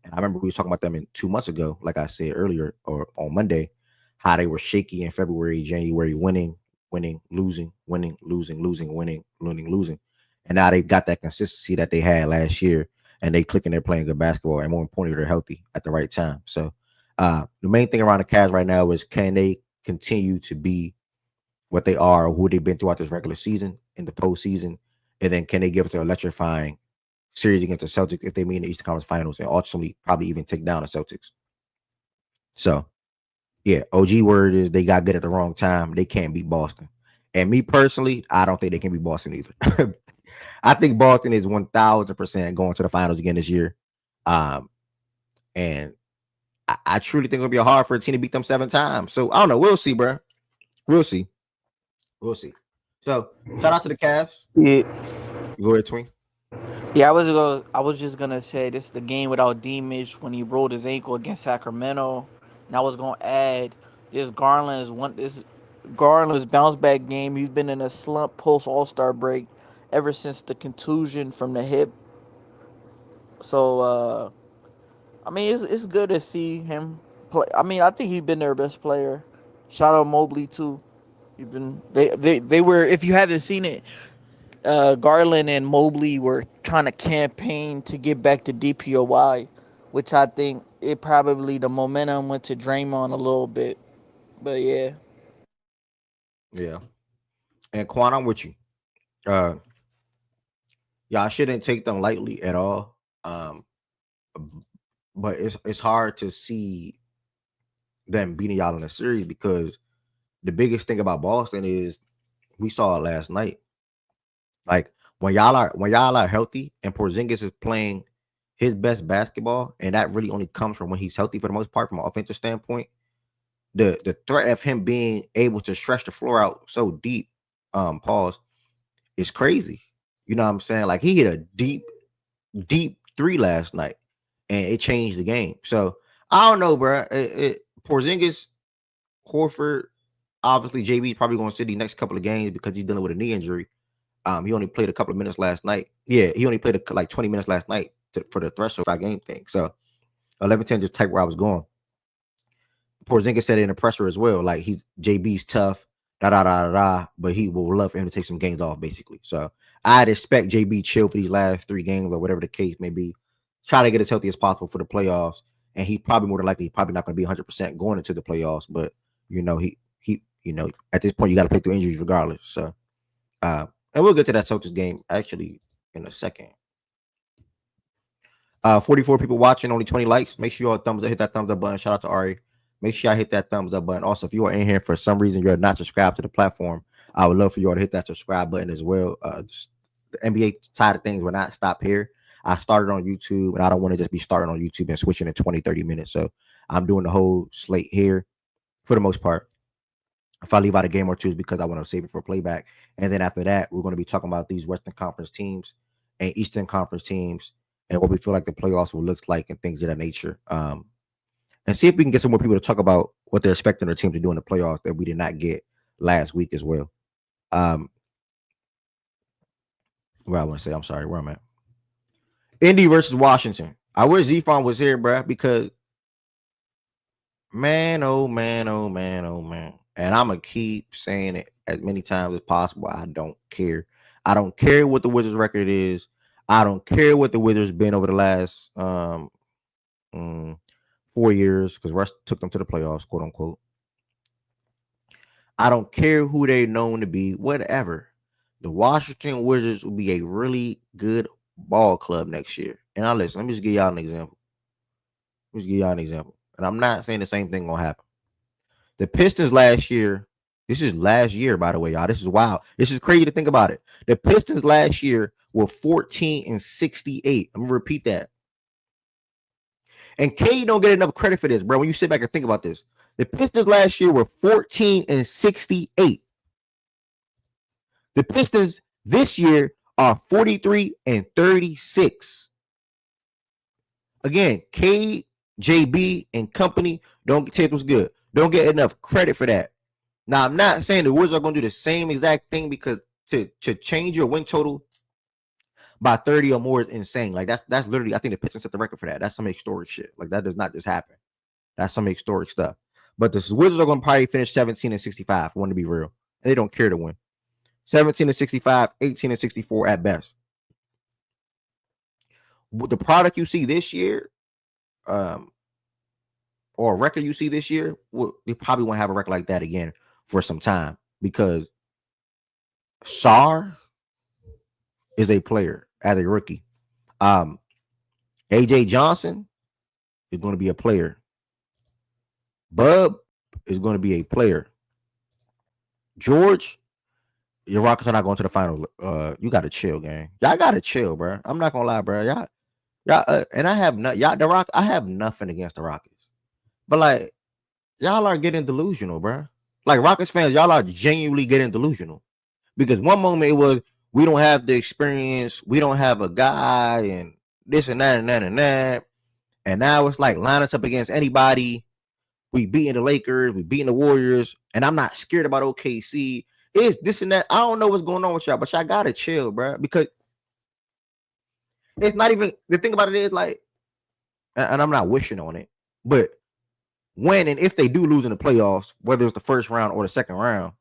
And I remember we was talking about them 2 months ago, like I said earlier, or on Monday, how they were shaky in February, January, winning, losing, winning, losing. And now they've got that consistency that they had last year, and they clicking, they're playing good basketball, and more importantly, they're healthy at the right time. So the main thing around the Cavs right now is, can they continue to be what they are, or who they've been throughout this regular season, in the postseason, and then can they give us their electrifying series against the Celtics if they meet in the Eastern Conference Finals, and ultimately probably even take down the Celtics. So, yeah, OG word is they got good at the wrong time. They can't beat Boston. And me personally, I don't think they can beat Boston either. I think Boston is 1,000% going to the finals again this year. And I truly think it'll be hard for a team to beat them 7 times. So, I don't know. We'll see, bro. We'll see. So, shout out to the Cavs. Yeah. Go ahead, Twin. Yeah, I was just gonna say this is the game without Deemish when he rolled his ankle against Sacramento, and I was gonna add this Garland's bounce back game. He's been in a slump post All-Star break ever since the contusion from the hip. So I mean it's good to see him play. I mean I think he's been their best player. Shout out Mobley too. They were, if you haven't seen it, Garland and Mobley were trying to campaign to get back to DPOY, which I think it probably the momentum went to Draymond a little bit. But yeah. Yeah. And Quan, I'm with you. Yeah, I shouldn't take them lightly at all. But it's hard to see them beating y'all in a series, because the biggest thing about Boston is we saw it last night. Like when y'all are healthy and Porzingis is playing his best basketball, and that really only comes from when he's healthy for the most part from an offensive standpoint. The threat of him being able to stretch the floor out so deep, is crazy. You know what I'm saying? Like he hit a deep 3 last night, and it changed the game. So I don't know, bro. Porzingis, Horford, obviously JB probably going to sit the next couple of games because he's dealing with a knee injury. He only played a couple of minutes last night. Yeah, he only played like 20 minutes last night for the threshold 5 game thing. So 11-10 just type where I was going. Porzingis said it in the presser as well. Like JB's tough, but he will love for him to take some games off, basically. So I'd expect JB chill for these last 3 games or whatever the case may be. Try to get as healthy as possible for the playoffs. And he probably more than likely probably not going to be 100% going into the playoffs. But he at this point you got to play through injuries regardless. So and we'll get to that Celtics game actually in a second. 44 people watching, only 20 likes. Make sure you all hit that thumbs up button. Shout out to Ari. Make sure I hit that thumbs up button. Also, if you are in here for some reason you're not subscribed to the platform, I would love for you all to hit that subscribe button as well. The NBA side of things will not stop here. I started on YouTube, and I don't want to just be starting on YouTube and switching in 20-30 minutes. So I'm doing the whole slate here for the most part. If I leave out a game or two, it's because I want to save it for playback. And then after that, we're going to be talking about these Western Conference teams and Eastern Conference teams and what we feel like the playoffs will look like and things of that nature. And see if we can get some more people to talk about what they're expecting their team to do in the playoffs that we did not get last week as well. Where I want to say, I'm sorry, where I'm at. Indy versus Washington. I wish Z-Fon was here, bro, because man, oh man. And I'm going to keep saying it as many times as possible. I don't care. I don't care what the Wizards record is. I don't care what the Wizards been over the last 4 years, because Russ took them to the playoffs, quote unquote. I don't care who they're known to be, whatever. The Washington Wizards will be a really good ball club next year. And now listen, let me just give y'all an example. And I'm not saying the same thing gonna happen. The Pistons last year, this is last year, by the way, y'all. This is wild. This is crazy to think about it. The Pistons last year were 14-68. I'm gonna repeat that. And K don't get enough credit for this, bro. When you sit back and think about this, the Pistons last year were 14-68. The Pistons this year are 43-36. Again, KJB and company don't take what's good. Don't get enough credit for that. Now, I'm not saying the Wizards are going to do the same exact thing, because to change your win total by 30 or more is insane. Like that's literally, I think the Pistons set the record for that. That's some historic shit. Like that does not just happen. That's some historic stuff. But the Wizards are going to probably finish 17-65. I want to be real. And they don't care to win. 17-65, 18-64 at best. The product you see this year, or a record you see this year, they probably won't have a record like that again for some time, because Sarr is a player as a rookie. AJ Johnson is going to be a player. Bub is going to be a player. George, your Rockets are not going to the final. You got to chill, gang. Y'all got to chill, bro. I'm not gonna lie, bro. Y'all, and I have I have nothing against the Rockets, but like, y'all are getting delusional, bro. Like Rockets fans, y'all are genuinely getting delusional, because one moment it was, we don't have the experience, we don't have a guy, and this and that and that and that, and now it's like, line us up against anybody. We beating the Lakers, we beating the Warriors, and I'm not scared about OKC. It's this and that. I don't know what's going on with y'all, but y'all gotta chill, bro. Because it's not even, the thing about it is, like, and I'm not wishing on it, but when and if they do lose in the playoffs, whether it's the first round or the second round,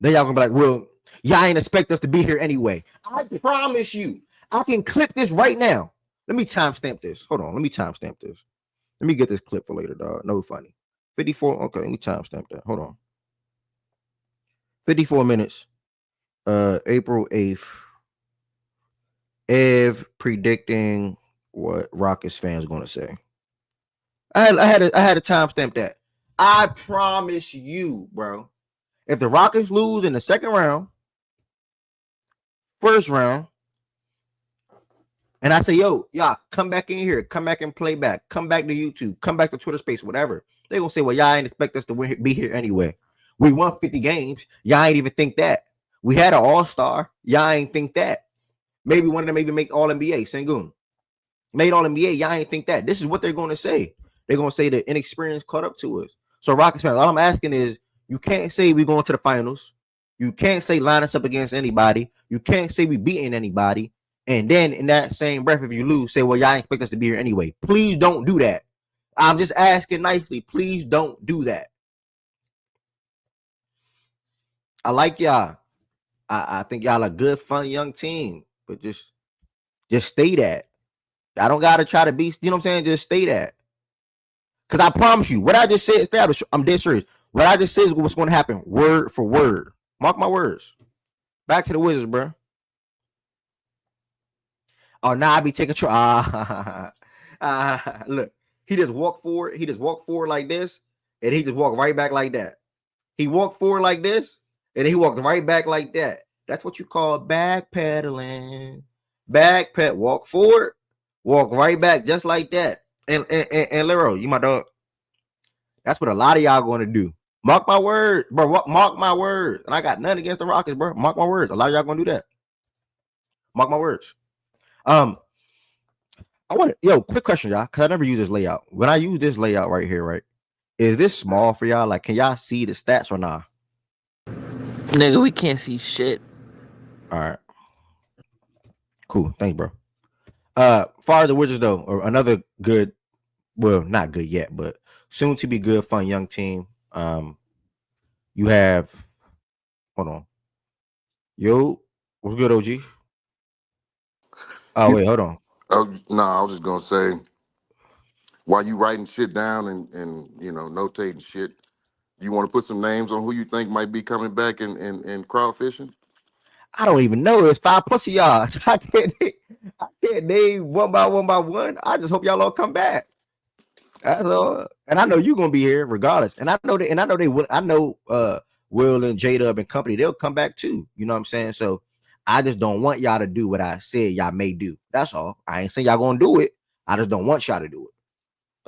then y'all gonna be like, well, y'all ain't expect us to be here anyway. I promise you, I can clip this right now. Let me timestamp this. Hold on, let me timestamp this. Let me get this clip for later, dog. No funny. 54. Okay, let me timestamp that. Hold on. 54 minutes. April 8th. Ev predicting what Rockets fans gonna say. I had to timestamp that. I promise you, bro. If the Rockets lose in the second round, first round, and I say, yo, y'all, come back in here, come back and play back, come back to YouTube, come back to Twitter Space, whatever. They gonna say, well, y'all ain't expect us to be here anyway. We won 50 games. Y'all ain't even think that. We had an all-star. Y'all ain't think that. Maybe one of them maybe make All-NBA. Sengun made All-NBA. Y'all ain't think that. This is what they're gonna say. They're gonna say the inexperience caught up to us. So Rockets fans, all I'm asking is, you can't say we going to the finals. You can't say line us up against anybody. You can't say we beating anybody. And then in that same breath, if you lose, say, well, y'all expect us to be here anyway. Please don't do that. I'm just asking nicely. Please don't do that. I like y'all. I think y'all a good, fun, young team. But just stay that. I don't got to try to be, you know what I'm saying? Just stay that. Because I promise you, what I just said, I'm dead serious. What I just said is what's going to happen, word for word. Mark my words. Back to the Wizards, bro. Oh, now I be taking look, he just walked forward. He just walked forward like this, and he just walked right back like that. He walked forward like this, and he walked right back like that. That's what you call backpedaling. Backpedal, walk forward, walk right back just like that. And Lero, you my dog. That's what a lot of y'all going to do. Mark my word, bro. Mark my words. And I got nothing against the Rockets, bro. Mark my words. A lot of y'all going to do that. Mark my words. I want to, quick question, y'all, because I never use this layout. When I use this layout right here, right, is this small for y'all? Like, can y'all see the stats or not? Nigga, we can't see shit. All right. Cool. Thanks, bro. Far as the Wizards, though, or another good, well, not good yet, but soon to be good, fun young team. You have, hold on. Yo, what's good, OG? Oh, wait, hold on. No, I was just gonna say while you writing shit down and notating shit, you want to put some names on who you think might be coming back and crawfishing. I don't even know. It's 5 plus of y'all. I can't name one by one. I just hope y'all all come back. That's all. And I know you're gonna be here regardless. And I know they will. I know Will and J Dub and company, they'll come back too. You know what I'm saying? So I just don't want y'all to do what I said y'all may do. That's all. I ain't saying y'all gonna do it. I just don't want y'all to do it.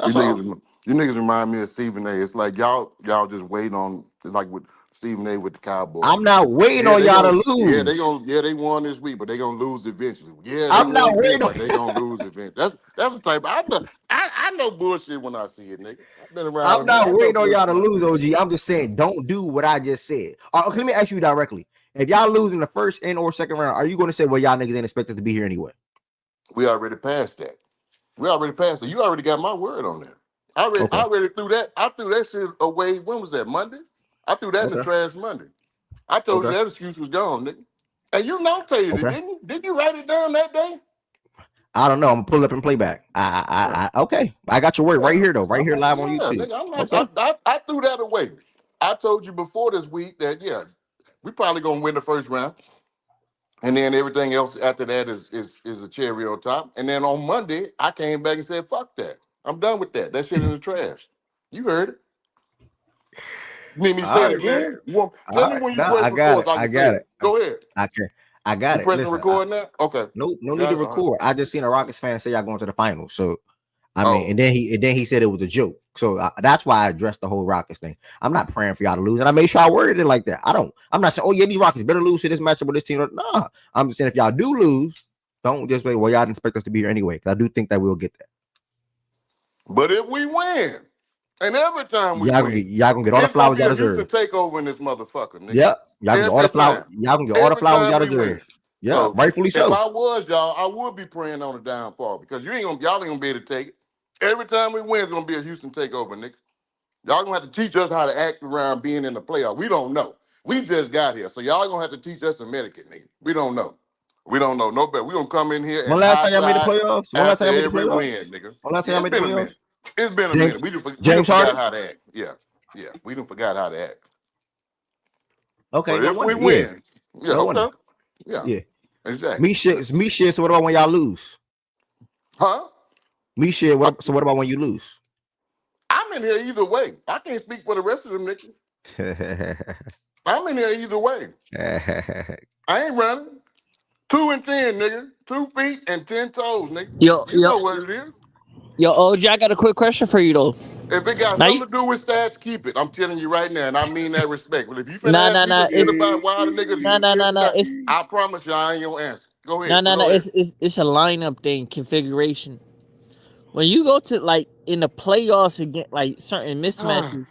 You That's all. niggas, you niggas remind me of Stephen A. It's like y'all just waiting on like with Stephen A. with the Cowboys. I'm not waiting Yeah, on they y'all to gonna lose. they won this week, but they gonna lose eventually. Yeah, they I'm not won this, waiting but on they gonna lose eventually. That's the type. I know bullshit when I see it, nigga. I've been I'm around, nigga. not I know waiting on y'all bullshit to when I lose, see it. OG. I'm just saying, don't do what I just said. Okay, let me ask you directly. If y'all lose in the first and or second round, are you going to say, well, y'all niggas ain't expected to be here anyway? We already passed that. We already passed it. You already got my word on that. I Okay. already threw that. I threw that shit away. When was that? Monday? I threw that in the Okay. trash Monday. I told you Okay. that excuse was gone, nigga. And you notated it, Okay. didn't you? Did you write it down that day? I don't know. I'm gonna pull up and play back. Yeah. Okay. I got your word right Yeah. here though, right here live on Yeah, YouTube. nigga. I'm not. Okay. I threw that away. I told you before this week that we probably gonna win the first round, and then everything else after that is a cherry on top. And then on Monday, I came back and said, "Fuck that. I'm done with that. That shit in the trash." You heard it. You need me to say All it right, man. again? All Tell me right. when you No, press I got record it. so I I can say got it. it. Go ahead. I got You it. pressing Listen, record now? Okay. no need to Yeah. All right. record. I just seen a Rockets fan say y'all going to the finals. So I mean, Oh. and then he said it was a joke. So that's why I addressed the whole Rockets thing. I'm not praying for y'all to lose, and I made sure I worded it like that. I'm not saying, oh yeah, these Rockets better lose to this matchup with this team. Nah, I'm just saying if y'all do lose, don't just wait. Well, y'all didn't expect us to be here anyway. Because I do think that we'll get that. But if we win, and every time we win, Y'all gonna get all the it's gonna flowers be y'all a Houston deserve. takeover in this motherfucker, nigga. Yep, y'all can get all the Every flowers. time. Y'all can get all the Every flowers time y'all we win. deserve. Yeah, So rightfully if so. I was y'all, I would be praying on the downfall because y'all ain't gonna be able to take it. Every time we win, it's gonna be a Houston takeover, nigga. Y'all gonna have to teach us how to act around being in the playoff. We don't know. We just got here. So y'all gonna have to teach us some etiquette, nigga. We don't know. We don't know no better. We gonna come in here When and last time hot y'all made the side playoffs? When last time after y'all made the every playoffs? win, nigga. When last time Yeah, y'all it's made the been a playoffs? minute. It's been a James minute. We done James forgot Harden. how to act. Yeah. We done forgot how to act. Okay, But no if we wonder. Yeah, win, yeah, no wonder. okay. Yeah, Yeah, exactly. me shit. It's me shit. So what about when y'all lose? Huh? Me shit. So what about when you lose? I'm in here either way. I can't speak for the rest of them niggas. I'm in here either way. I ain't running. 2 and 10, nigga. 2 feet and 10 toes, nigga. Yo, You yo, know what it is. yo, OG, I got a quick question for you though. If it got Now, you, something to do with stats, keep it. I'm telling you right now, and I mean that respect. But if you finna nah, ask nah, me some nah, shit it's about why the niggas nah, this and nah. that, I promise you I ain't gonna answer. Go ahead, but Nah. go ahead. It's a lineup thing, configuration. When you go to like in the playoffs again, like certain mismatches,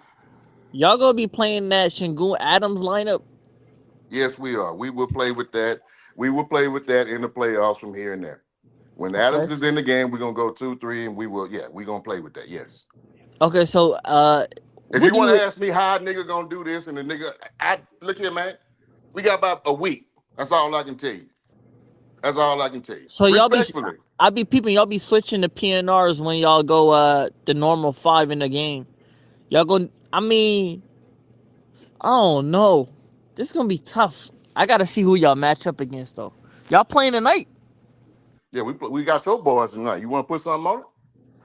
y'all gonna be playing that Shingun Adams lineup. Yes, we are. We will play with that. We will play with that in the playoffs from here and there. When Okay. Adams is in the game, we're gonna go 2-3, and we're gonna play with that. Yes. Okay, so If what you do want to you? ask me how a nigga gonna do this, and the nigga, I look here, man. We got about a week. That's all I can tell you. That's all I can tell you. So Respectfully. I be peeping. Y'all be switching the PNRs when y'all go the normal 5 in the game. Y'all go. I mean, I don't know. This is gonna be tough. I gotta see who y'all match up against though. Y'all playing tonight? Yeah, we got your boys tonight. You want to put something on it?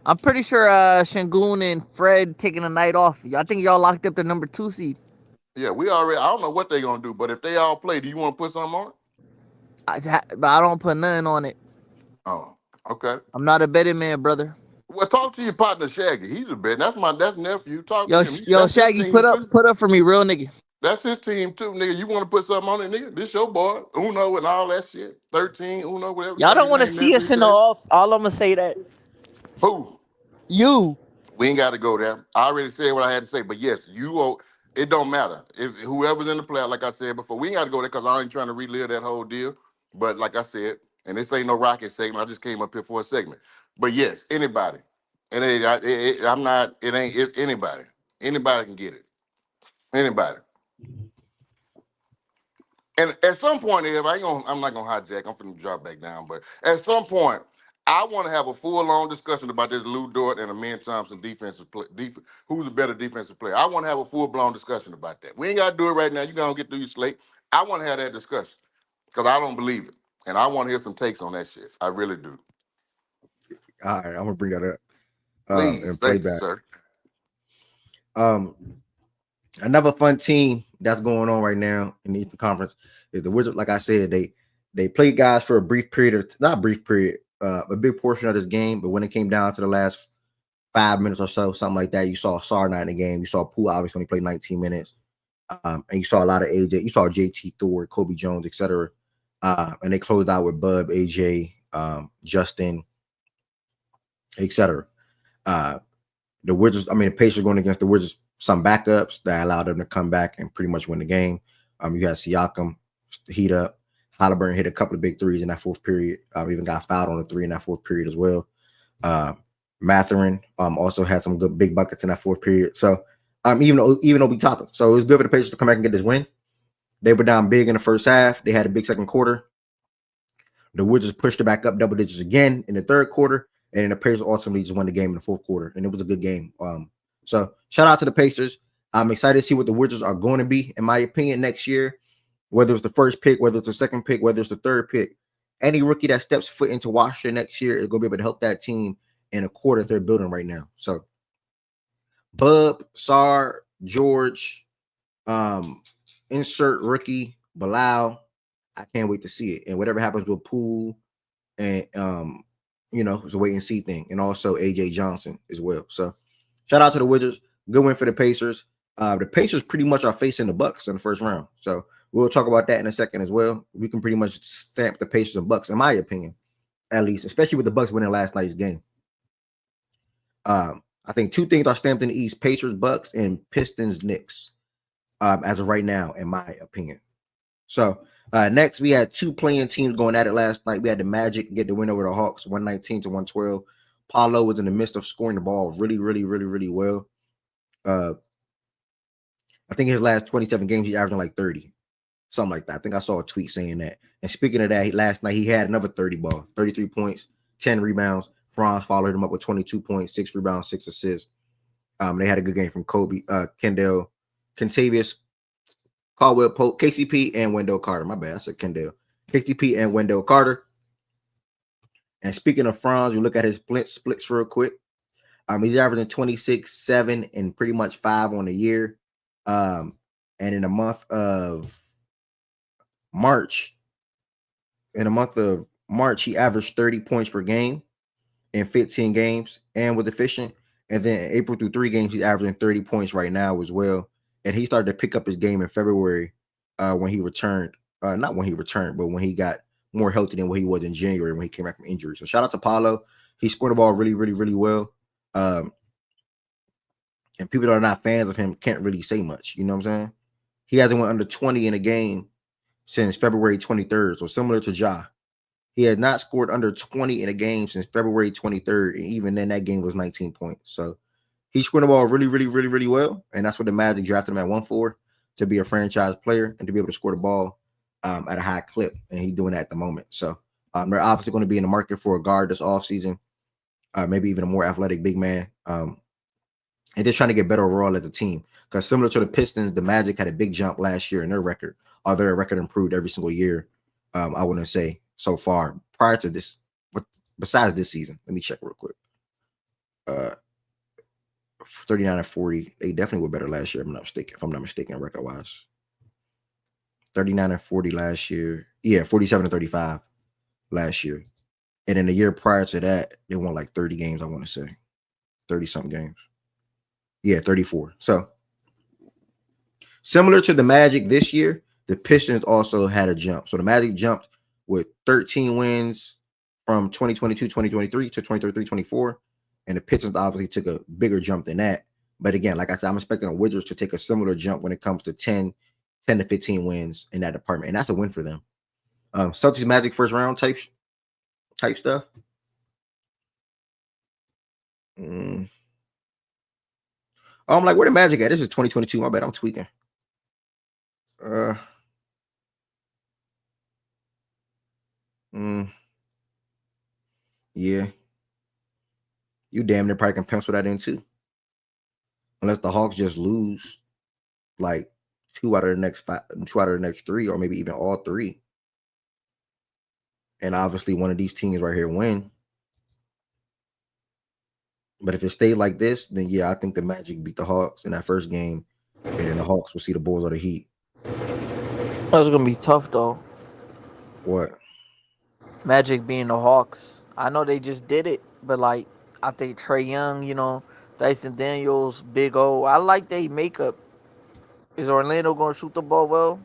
I'm pretty sure Shangoon and Fred taking a night off. I think y'all locked up the number 2 seed. Yeah, we already. I don't know what they gonna do, but if they all play, do you want to put something on it? But I don't put nothing on it. Oh, okay. I'm not a betting man, brother. Well, talk to your partner Shaggy. He's a bet. That's nephew. Talk to Yo, him. yo, That's his Shaggy, team too. put up for me, real nigga. That's his team too, nigga. You want to put something on it, nigga? This your boy, Uno, and all that shit. 13, Uno, whatever the Y'all fuck don't his want to name see nephew us in the say. offs. All I'm gonna say that Who? you. We ain't got to go there. I already said what I had to say, but yes, you. It don't matter if whoever's in the playoff. Like I said before, we ain't got to go there because I ain't trying to relive that whole deal. But like I said, and this ain't no rocket segment. I just came up here for a segment. But yes, anybody. I'm not. It ain't. It's anybody. Anybody can get it. Anybody. And at some point, if I'm not gonna hijack. I'm finna drop back down. But at some point, I want to have a full-on discussion about this Lou Dort and Amin Thompson defensive play. Who's a better defensive player? I want to have a full-blown discussion about that. We ain't got to do it right now. You gonna get through your slate. I want to have that discussion because I don't believe it, and I want to hear some takes on that shit. I really do. All right, I'm gonna bring that up Please, and play thank you, back. sir. Another fun team that's going on right now in the Eastern Conference is the Wizards. Like I said, they played guys for a brief period, or not brief period, a big portion of this game. But when it came down to the last 5 minutes or so, something like that, you saw Sar not in the game. You saw Poole obviously only played 19 minutes, and you saw a lot of AJ. You saw JT Thor, Kobe Jones, etc. And they closed out with Bub, AJ, Justin, etc. The Wizards, the Pacers going against the Wizards, some backups that allowed them to come back and pretty much win the game. You had Siakam heat up. Halliburton hit a couple of big threes in that fourth period. Even got fouled on a three in that fourth period as well. Mathurin also had some good big buckets in that fourth period. So even though we topped them. So it was good for the Pacers to come back and get this win. They were down big in the first half. They had a big second quarter. The Wizards pushed it back up double digits again in the third quarter. And then the Pacers ultimately just won the game in the fourth quarter. And it was a good game. So shout out to the Pacers. I'm excited to see what the Wizards are going to be, in my opinion, next year. Whether it's the first pick, whether it's the second pick, whether it's the third pick. Any rookie that steps foot into Washington next year is going to be able to help that team in a core that they're building right now. So Bub, Sar, George, insert rookie, Bilal. I can't wait to see it. And whatever happens with Poole and it's a wait and see thing. And also AJ Johnson as well. So shout out to the Wizards. Good win for the Pacers. The Pacers pretty much are facing the Bucks in the first round. So we'll talk about that in a second as well. We can pretty much stamp the Pacers and Bucks, in my opinion, at least, especially with the Bucks winning last night's game. I think two things are stamped in the East: Pacers, Bucks, and Pistons, Knicks, as of right now, in my opinion. So next, we had two playing teams going at it last night. We had the Magic get the win over the Hawks, 119-112. Paulo was in the midst of scoring the ball really, really, really, really well. I think his last 27 games, he's averaging like 30, something like that. I think I saw a tweet saying that. And speaking of that, last night he had another 30 ball, 33 points, 10 rebounds. Franz followed him up with 22 points, 6 rebounds, 6 assists. They had a good game from Kobe, Kendall, Kentavious, Caldwell Pope, KCP, and Wendell Carter. My bad, I said Kendall. KCP and Wendell Carter. And speaking of Franz, you look at his splits real quick. He's averaging 26, 7, and pretty much 5 on the year. And in the month of March, he averaged 30 points per game in 15 games and was efficient. And then April through 3 games, he's averaging 30 points right now as well. And he started to pick up his game in February when he returned. Not when he returned, but when he got more healthy than what he was in January when he came back from injury. So shout out to Paulo. He scored the ball really, really, really well. And people that are not fans of him can't really say much. You know what I'm saying? He hasn't went under 20 in a game since February 23rd. So similar to Ja. He had not scored under 20 in a game since February 23rd. And even then, that game was 19 points. So he scored the ball really, really, really, really well. And that's what the Magic drafted him at 1-4, to be a franchise player and to be able to score the ball at a high clip. And he's doing that at the moment. So they're obviously going to be in the market for a guard this offseason, maybe even a more athletic big man. And just trying to get better overall as a team. Because similar to the Pistons, the Magic had a big jump last year in their record. Their record improved every single year, I wouldn't say, so far. Prior to this, but besides this season, let me check real quick. 39-40. They definitely were better last year, if I'm not mistaken, record-wise. 39-40 last year. Yeah, 47-35 last year. And then the year prior to that, they won like 30 games, I want to say. 30-something games. Yeah, 34. So, similar to the Magic this year, the Pistons also had a jump. So, the Magic jumped with 13 wins from 2022-2023 to 2023-24. And the Pistons obviously took a bigger jump than that. But again, like I said, I'm expecting the Wizards to take a similar jump when it comes to 10 to 15 wins in that department. And that's a win for them. Celtics Magic first round type stuff. I'm like, where the Magic at? This is 2022. My bad, I'm tweaking. Uh, mm, yeah, you damn near probably can pencil that in too, unless the Hawks just lose like 2 out of the next 3, or maybe even all 3. And obviously, one of these teams right here win. But if it stayed like this, then yeah, I think the Magic beat the Hawks in that first game, and then the Hawks will see the Bulls or the Heat. That's gonna be tough though. What? Magic being the Hawks. I know they just did it, but like I think Trey Young, Dyson Daniels, Big O. I like they makeup. Is Orlando gonna shoot the ball well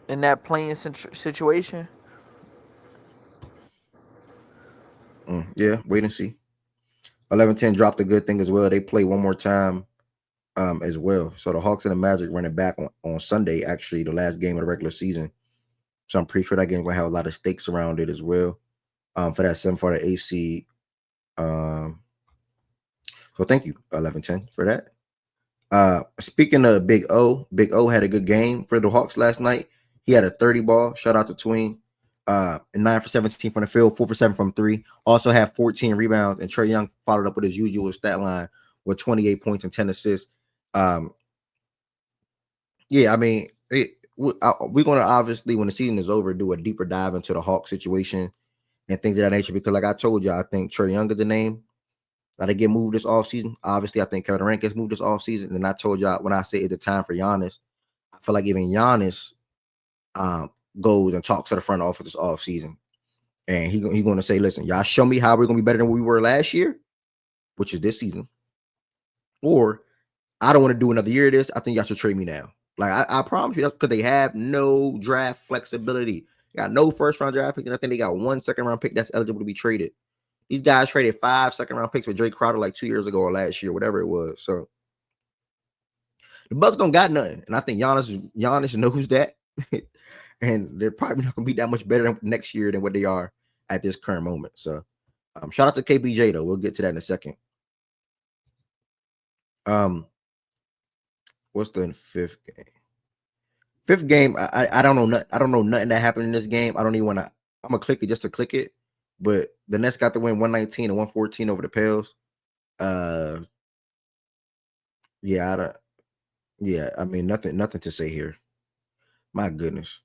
in that playing situation? Yeah, wait and see. 11-10 dropped a good thing as well. They play one more time as well. So the Hawks and the Magic running back on Sunday, actually, the last game of the regular season. So I'm pretty sure that game will have a lot of stakes around it as well. For that 7 for the 8th seed. So thank you, 11-10, for that. Speaking of Big O had a good game for the Hawks last night. He had a 30 ball. Shout out to Tween. 9 for 17 from the field, 4 for 7 from 3. Also had 14 rebounds, and Trey Young followed up with his usual stat line with 28 points and 10 assists. Yeah, I mean, we're going to obviously, when the season is over, do a deeper dive into the Hawks situation and things of that nature, because like I told you, I think Trey Young is the name that get moved this offseason. Obviously, I think Kevin Durant gets moved this offseason. And I told y'all when I say it's the time for Giannis, I feel like even Giannis goes and talks to the front office this offseason. And he's going to say, listen, y'all show me how we're going to be better than we were last year, which is this season. Or I don't want to do another year of this. I think y'all should trade me now. Like, I promise you, that's because they have no draft flexibility. They got no first-round draft pick, and I think they got 1 second-round pick that's eligible to be traded. These guys traded 5 second-round picks for Drake Crowder like 2 years ago or last year, whatever it was. So the Bucks don't got nothing, and I think Giannis knows that, and they're probably not going to be that much better next year than what they are at this current moment. So shout out to KBJ though. We'll get to that in a second. What's the fifth game? Fifth game, I don't know. I don't know nothing that happened in this game. I don't even want to. I'm gonna click it just to click it. But the Nets got the win 119 and 114 over the Pels. Yeah, I mean, nothing to say here. My goodness.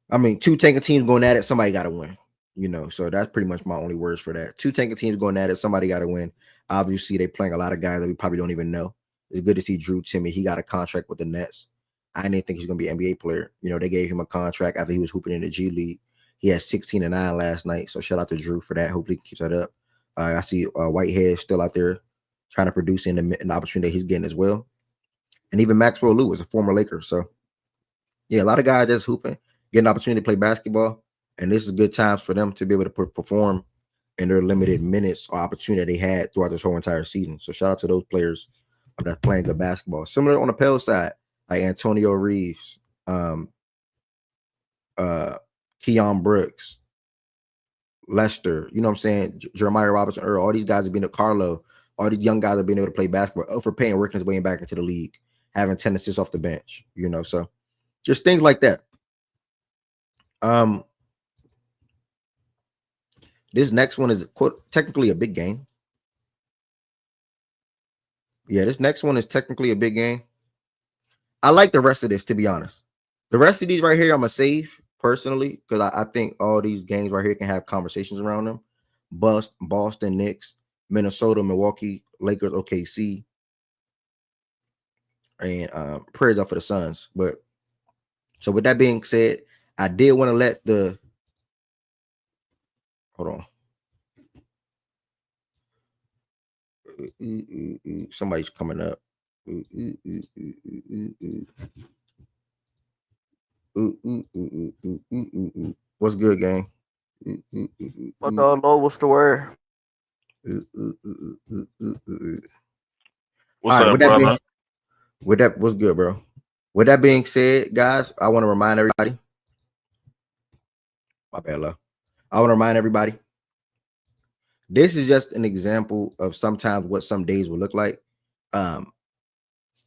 I mean, 2 tanking teams going at it, somebody got to win. So that's pretty much my only words for that. 2 tanking teams going at it, somebody got to win. Obviously, they playing a lot of guys that we probably don't even know. It's good to see Drew Timmy. He got a contract with the Nets. I didn't think he's going to be an NBA player. They gave him a contract after he was hooping in the G League. He had 16 and 9 last night. So shout out to Drew for that. Hopefully he keeps that up. I see Whitehead still out there trying to produce in the opportunity that he's getting as well. And even Maxwell Lewis, a former Laker. So yeah, a lot of guys that's hooping, getting an opportunity to play basketball. And this is good times for them to be able to perform in their limited minutes or opportunity they had throughout this whole entire season. So shout out to those players that's playing good basketball. Similar on the Pels side, like Antonio Reeves, Keon Brooks, Lester, you know what I'm saying? Jeremiah Robinson, Earl, all these guys have been at Carlo, all these young guys have been able to play basketball. For Payne working his way back into the league, having 10 assists off the bench, so just things like that. This next one is technically a big game. Yeah, this next one is technically a big game. I like the rest of this, to be honest. The rest of these right here, I'm going to save personally because I think all these games right here can have conversations around them. Boston, Knicks, Minnesota, Milwaukee, Lakers, OKC, and prayers up for the Suns. But so with that being said, I did want to let hold on. Somebody's coming up. What's good, gang? What's the word? What's up, brother? What's good, bro? With that being said, guys, I want to remind everybody. My bad, love. I want to remind everybody. This is just an example of sometimes what some days will look like.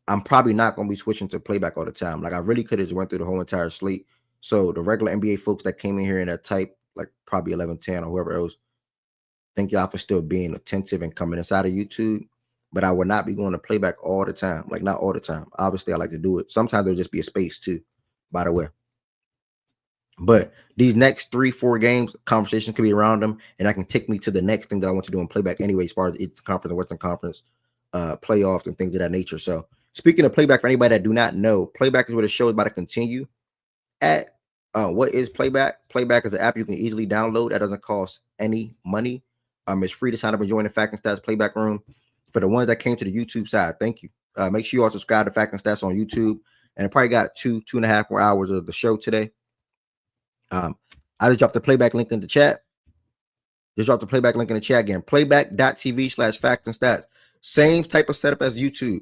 I'm probably not going to be switching to playback all the time. Like I really could have just went through the whole entire slate. So the regular NBA folks that came in here in that type, like probably 1110 or whoever else, thank y'all for still being attentive and coming inside of YouTube. But I would not be going to playback all the time. Like not all the time. Obviously, I like to do it. Sometimes there'll just be a space too, by the way. But these next 3-4 games, conversation could be around them, and I can take me to the next thing that I want to do in playback anyway, as far as Eastern Conference and Western Conference playoffs and things of that nature. So speaking of playback, for anybody that do not know, playback is where the show is about to continue at. What is playback? Playback is an app you can easily download that doesn't cost any money. It's free to sign up and join the Fact and Stats Playback Room. For the ones that came to the YouTube side, thank you. Make sure you all subscribe to Fact and Stats on YouTube, and it probably got 2.5 more hours of the show today. I just dropped the playback link in the chat. Just dropped the playback link in the chat again. Playback.tv/Facts and Stats. Same type of setup as YouTube.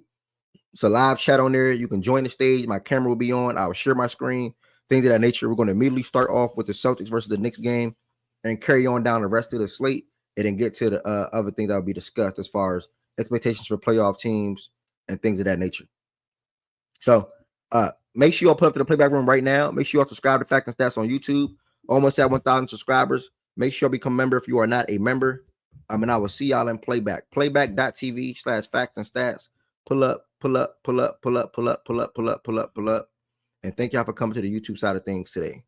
It's a live chat on there. You can join the stage. My camera will be on. I will share my screen. Things of that nature. We're going to immediately start off with the Celtics versus the Knicks game and carry on down the rest of the slate and then get to the other things that will be discussed as far as expectations for playoff teams and things of that nature. So, make sure you all put up to the playback room right now. Make sure you all subscribe to Fact and Stats on YouTube. Almost at 1,000 subscribers. Make sure you become a member if you are not a member. And I will see y'all in playback. Playback.tv/Facts and Stats. Pull up. And thank y'all for coming to the YouTube side of things today.